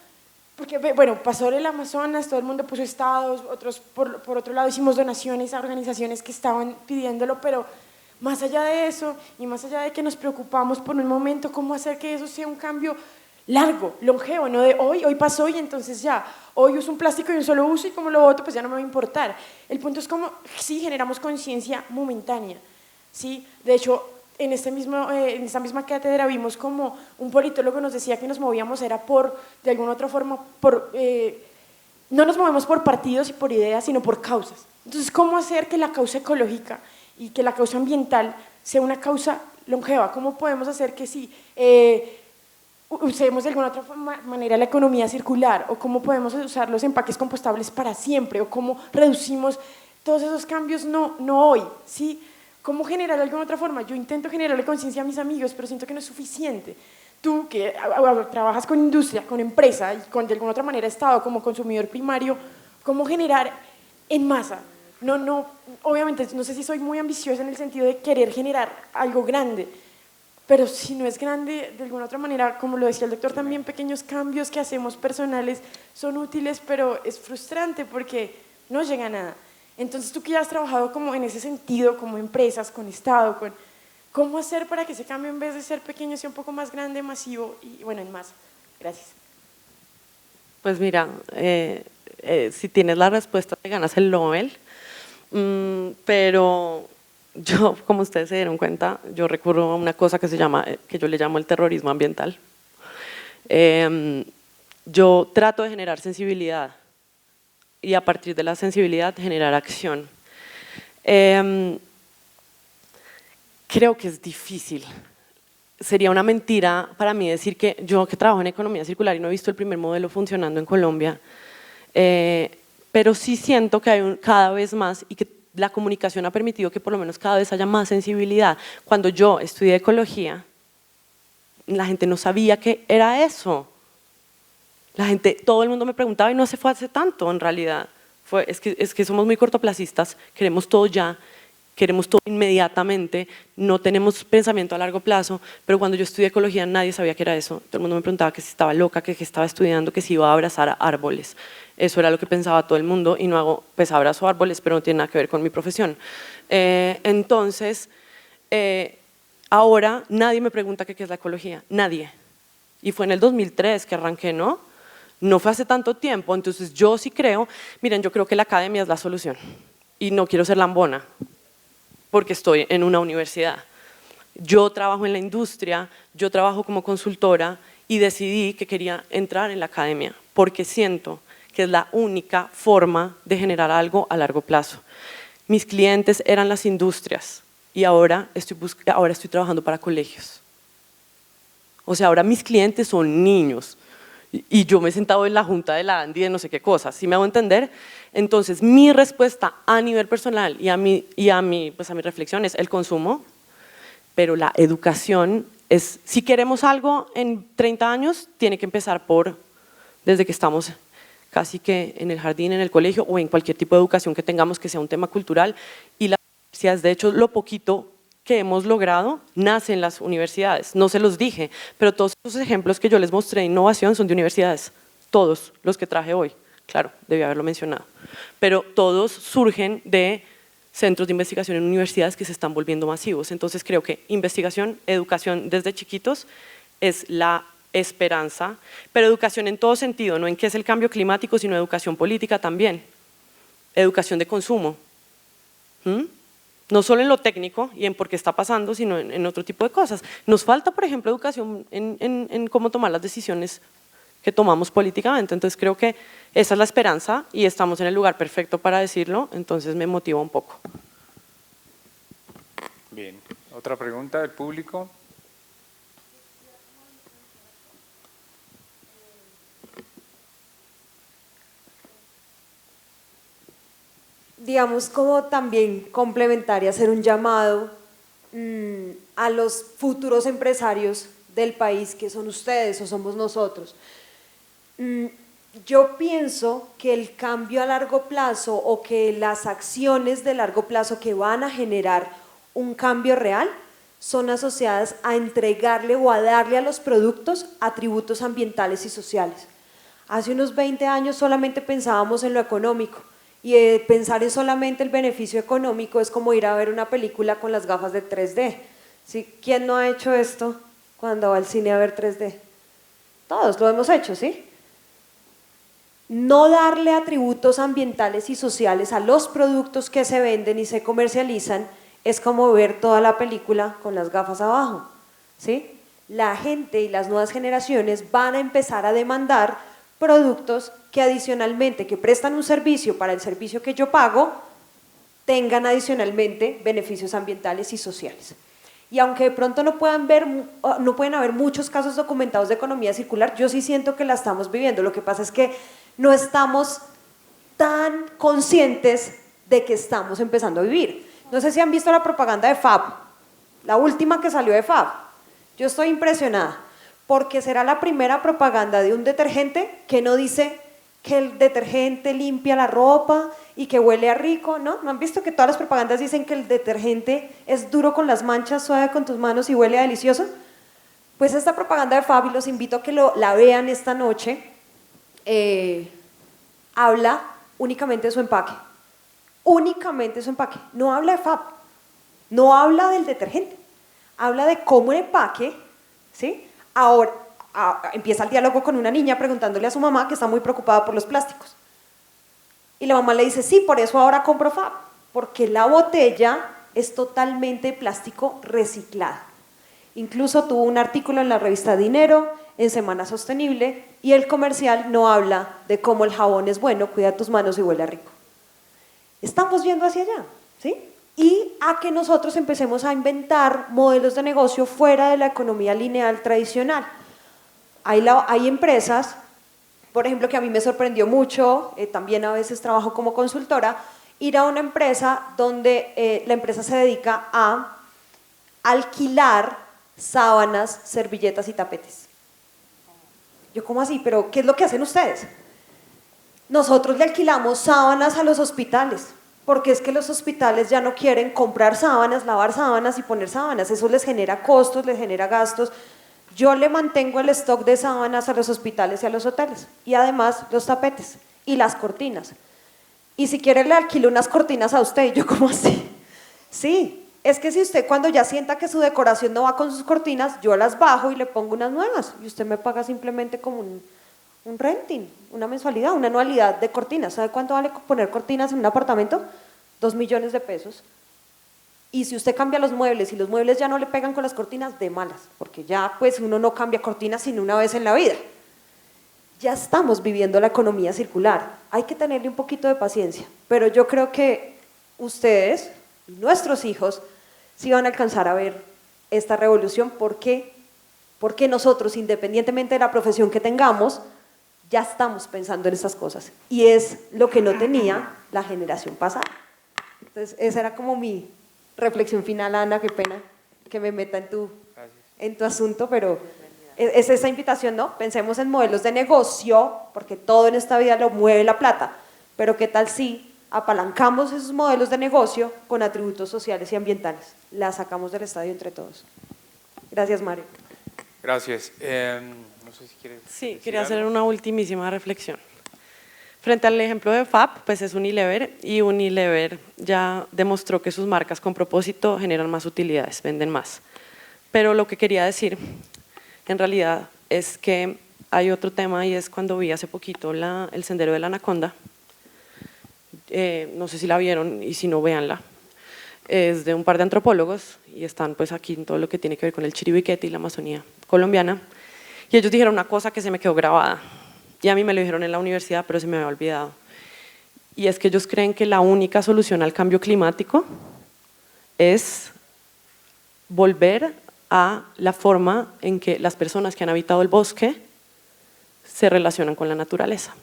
Porque, bueno, pasó el Amazonas, todo el mundo puso estados, otros por otro lado hicimos donaciones a organizaciones que estaban pidiéndolo, pero más allá de eso y más allá de que nos preocupamos por un momento, ¿cómo hacer que eso sea un cambio largo, longevo, no de hoy pasó y entonces ya, hoy uso un plástico de un solo uso y como lo boto pues ya no me va a importar. El punto es como, sí, generamos conciencia momentánea, ¿sí? De hecho, en esta misma cátedra vimos como un politólogo nos decía que nos movíamos era de alguna otra forma, no nos movemos por partidos y por ideas, sino por causas. Entonces, ¿cómo hacer que la causa ecológica y que la causa ambiental sea una causa longeva? ¿Cómo podemos hacer que sí usemos de alguna otra manera la economía circular, o cómo podemos usar los empaques compostables para siempre, o cómo reducimos todos esos cambios no hoy, ¿sí? ¿Cómo generar de alguna otra forma? Yo intento generarle conciencia a mis amigos, pero siento que no es suficiente. Tú que trabajas con industria, con empresa y de alguna otra manera Estado como consumidor primario, ¿cómo generar en masa? Obviamente no sé si soy muy ambiciosa en el sentido de querer generar algo grande, pero si no es grande, de alguna otra manera, como lo decía el doctor, también pequeños cambios que hacemos personales son útiles, pero es frustrante porque no llega a nada. Entonces tú que ya has trabajado como en ese sentido, como empresas, con Estado, ¿cómo hacer para que ese cambio en vez de ser pequeño sea un poco más grande, masivo y bueno, en masa? Gracias. Pues mira, si tienes la respuesta te ganas el Nobel, pero yo, como ustedes se dieron cuenta, yo recurro a una cosa que yo le llamo el terrorismo ambiental. Yo trato de generar sensibilidad y a partir de la sensibilidad generar acción. Creo que es difícil. Sería una mentira para mí decir que yo que trabajo en economía circular y no he visto el primer modelo funcionando en Colombia, pero sí siento que hay cada vez más y que la comunicación ha permitido que por lo menos cada vez haya más sensibilidad. Cuando yo estudié ecología, la gente no sabía qué era eso. Todo el mundo me preguntaba y no se fue hace tanto en realidad. Es que somos muy cortoplacistas, queremos todo ya, queremos todo inmediatamente, no tenemos pensamiento a largo plazo, pero cuando yo estudié ecología nadie sabía qué era eso. Todo el mundo me preguntaba que si estaba loca, que estaba estudiando, que si iba a abrazar árboles. Eso era lo que pensaba todo el mundo y no hago, pues abrazo árboles, pero no tiene nada que ver con mi profesión. Entonces, ahora nadie me pregunta qué es la ecología, nadie. Y fue en el 2003 que arranqué, ¿no? No fue hace tanto tiempo, entonces yo sí creo, miren, yo creo que la academia es la solución y no quiero ser lambona porque estoy en una universidad. Yo trabajo en la industria, yo trabajo como consultora y decidí que quería entrar en la academia porque siento que es la única forma de generar algo a largo plazo. Mis clientes eran las industrias y ahora estoy trabajando para colegios. O sea, ahora mis clientes son niños y yo me he sentado en la junta de la ANDI de no sé qué cosas, ¿sí me hago entender? Entonces, mi respuesta a nivel personal y a mi reflexión es el consumo, pero la educación es, si queremos algo en 30 años, tiene que empezar desde que estamos casi que en el jardín, en el colegio o en cualquier tipo de educación que tengamos que sea un tema cultural. Y las universidades, de hecho, lo poquito que hemos logrado nace en las universidades. No se los dije, pero todos esos ejemplos que yo les mostré de innovación son de universidades. Todos los que traje hoy, claro, debí haberlo mencionado. Pero todos surgen de centros de investigación en universidades que se están volviendo masivos. Entonces creo que investigación, educación desde chiquitos es la esperanza, pero educación en todo sentido, no en qué es el cambio climático, sino educación política también, educación de consumo. no solo en lo técnico y en por qué está pasando, sino en otro tipo de cosas. Nos falta, por ejemplo, educación en cómo tomar las decisiones que tomamos políticamente, entonces creo que esa es la esperanza y estamos en el lugar perfecto para decirlo, entonces me motiva un poco. Bien, otra pregunta del público. Digamos, como también complementaria, hacer un llamado a los futuros empresarios del país, que son ustedes o somos nosotros. Yo pienso que el cambio a largo plazo o que las acciones de largo plazo que van a generar un cambio real son asociadas a entregarle o a darle a los productos atributos ambientales y sociales. Hace unos 20 años solamente pensábamos en lo económico, y pensar en solamente el beneficio económico es como ir a ver una película con las gafas de 3D. ¿Sí? ¿Quién no ha hecho esto cuando va al cine a ver 3D? Todos lo hemos hecho, ¿sí? No darle atributos ambientales y sociales a los productos que se venden y se comercializan es como ver toda la película con las gafas abajo, ¿sí? La gente y las nuevas generaciones van a empezar a demandar productos que adicionalmente, que prestan un servicio para el servicio que yo pago, tengan adicionalmente beneficios ambientales y sociales. Y aunque de pronto no pueden haber muchos casos documentados de economía circular, yo sí siento que la estamos viviendo. Lo que pasa es que no estamos tan conscientes de que estamos empezando a vivir. No sé si han visto la propaganda de Fab, la última que salió de Fab. Yo estoy impresionada, porque será la primera propaganda de un detergente que no dice que el detergente limpia la ropa y que huele a rico, ¿no? ¿No han visto que todas las propagandas dicen que el detergente es duro con las manchas, suave con tus manos y huele a delicioso? Pues esta propaganda de Fab, y los invito a que la vean esta noche, habla únicamente de su empaque. Únicamente su empaque. No habla de Fab, no habla del detergente, habla de cómo el empaque, ¿sí? Ahora empieza el diálogo con una niña preguntándole a su mamá que está muy preocupada por los plásticos. Y la mamá le dice, sí, por eso ahora compro Fab, porque la botella es totalmente plástico reciclado. Incluso tuvo un artículo en la revista Dinero, en Semana Sostenible, y el comercial no habla de cómo el jabón es bueno, cuida tus manos y huele a rico. Estamos yendo hacia allá, ¿sí? Y a que nosotros empecemos a inventar modelos de negocio fuera de la economía lineal tradicional. Hay empresas, por ejemplo, que a mí me sorprendió mucho, también a veces trabajo como consultora, ir a una empresa donde la empresa se dedica a alquilar sábanas, servilletas y tapetes. Yo, ¿cómo así? ¿Pero qué es lo que hacen ustedes? Nosotros le alquilamos sábanas a los hospitales, porque es que los hospitales ya no quieren comprar sábanas, lavar sábanas y poner sábanas, eso les genera costos, les genera gastos. Yo le mantengo el stock de sábanas a los hospitales y a los hoteles, y además los tapetes y las cortinas. Y si quiere le alquilo unas cortinas a usted, y yo, ¿cómo así? Sí, es que si usted cuando ya sienta que su decoración no va con sus cortinas, yo las bajo y le pongo unas nuevas, y usted me paga simplemente como un renting, una mensualidad, una anualidad de cortinas. ¿Sabe cuánto vale poner cortinas en un apartamento? 2 millones de pesos. Y si usted cambia los muebles y los muebles ya no le pegan con las cortinas, de malas, porque ya pues uno no cambia cortinas sino una vez en la vida. Ya estamos viviendo la economía circular, hay que tenerle un poquito de paciencia, pero yo creo que ustedes y nuestros hijos sí van a alcanzar a ver esta revolución, porque nosotros, independientemente de la profesión que tengamos, ya estamos pensando en estas cosas, y es lo que no tenía la generación pasada. Entonces esa era como mi reflexión final. Ana, qué pena que me meta en tu asunto, pero es esa invitación, ¿no? Pensemos en modelos de negocio, porque todo en esta vida lo mueve la plata, pero ¿qué tal si apalancamos esos modelos de negocio con atributos sociales y ambientales? La sacamos del estadio entre todos. Gracias, Mario. Gracias. No sé si quieres Sí, quería hacer una ultimísima reflexión. Frente al ejemplo de Fab, pues es Unilever, y Unilever ya demostró que sus marcas con propósito generan más utilidades, venden más. Pero lo que quería decir, en realidad, es que hay otro tema, y es cuando vi hace poquito el Sendero de la Anaconda. No sé si la vieron, y si no, véanla. es de un par de antropólogos y están pues aquí en todo lo que tiene que ver con el Chiribiquete y la Amazonía colombiana. Y ellos dijeron una cosa que se me quedó grabada, y a mí me lo dijeron en la universidad, pero se me había olvidado. Y es que ellos creen que la única solución al cambio climático es volver a la forma en que las personas que han habitado el bosque se relacionan con la naturaleza.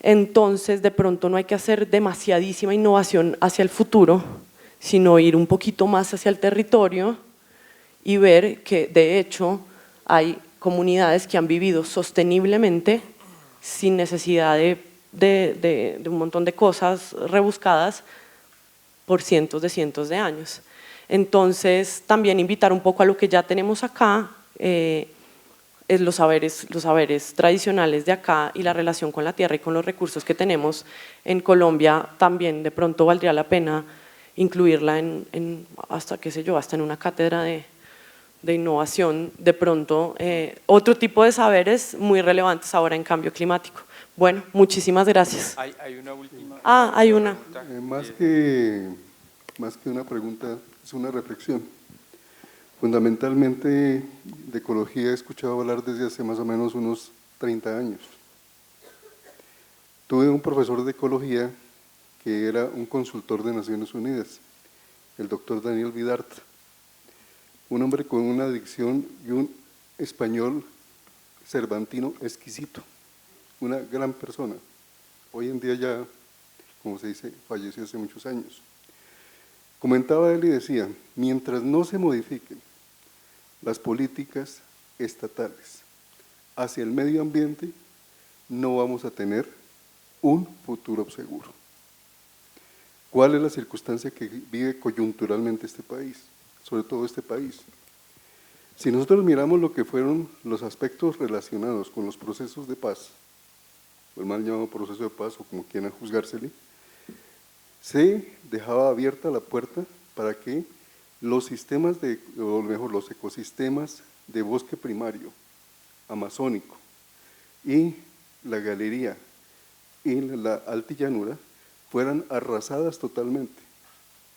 Entonces, de pronto no hay que hacer demasiadísima innovación hacia el futuro, sino ir un poquito más hacia el territorio y ver que, de hecho, hay comunidades que han vivido sosteniblemente sin necesidad de un montón de cosas rebuscadas por cientos de años. Entonces, también invitar un poco a lo que ya tenemos acá, es los saberes tradicionales de acá y la relación con la tierra y con los recursos que tenemos en Colombia. También de pronto valdría la pena incluirla hasta, qué sé yo, hasta en una cátedra de innovación, de pronto otro tipo de saberes muy relevantes ahora en cambio climático. Bueno, muchísimas gracias. Hay una última. Hay una. Más que una pregunta, es una reflexión. Fundamentalmente de ecología he escuchado hablar desde hace más o menos unos 30 años. Tuve un profesor de ecología que era un consultor de Naciones Unidas, el doctor Daniel Vidart, un hombre con una dicción y un español cervantino exquisito, una gran persona. Hoy en día ya, como se dice, falleció hace muchos años. Comentaba él y decía, mientras no se modifiquen las políticas estatales hacia el medio ambiente, no vamos a tener un futuro seguro. ¿Cuál es la circunstancia que vive coyunturalmente este país? Sobre todo este país. Si nosotros miramos lo que fueron los aspectos relacionados con los procesos de paz, o el mal llamado proceso de paz, o como quieran juzgársele, se dejaba abierta la puerta para que los sistemas o mejor, los ecosistemas de bosque primario, amazónico, y la galería y la altillanura fueran arrasadas totalmente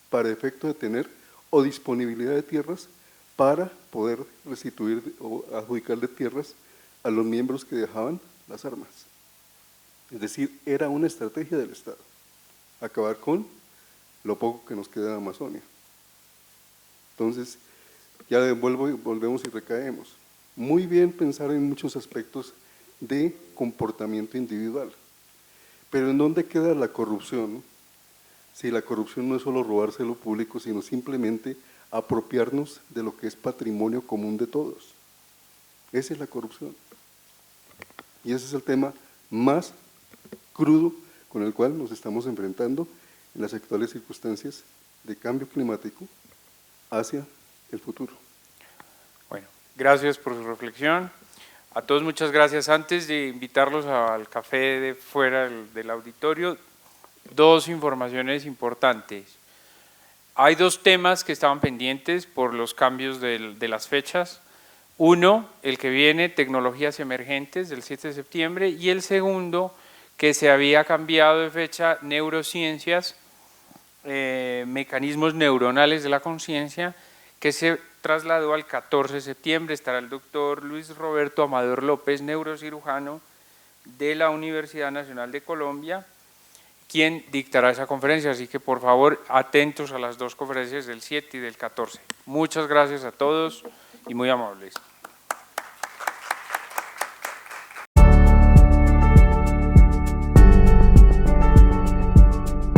para efecto de tener o disponibilidad de tierras para poder restituir o adjudicarle tierras a los miembros que dejaban las armas. Es decir, era una estrategia del Estado, acabar con lo poco que nos queda de Amazonia. Entonces, ya volvemos y recaemos. Muy bien pensar en muchos aspectos de comportamiento individual, pero ¿en dónde queda la corrupción? Si la corrupción no es solo robarse lo público, sino simplemente apropiarnos de lo que es patrimonio común de todos. Esa es la corrupción. Y ese es el tema más crudo con el cual nos estamos enfrentando en las actuales circunstancias de cambio climático hacia el futuro. Bueno, gracias por su reflexión. A todos muchas gracias. Antes de invitarlos al café de fuera del auditorio, dos informaciones importantes. Hay dos temas que estaban pendientes por los cambios de las fechas. Uno, el que viene, tecnologías emergentes, del 7 de septiembre, y el segundo, que se había cambiado de fecha, neurociencias, mecanismos neuronales de la conciencia, que se trasladó al 14 de septiembre. Estará el doctor Luis Roberto Amador López, neurocirujano de la Universidad Nacional de Colombia, quien dictará esa conferencia, así que por favor atentos a las dos conferencias del 7 y del 14. Muchas gracias a todos y muy amables.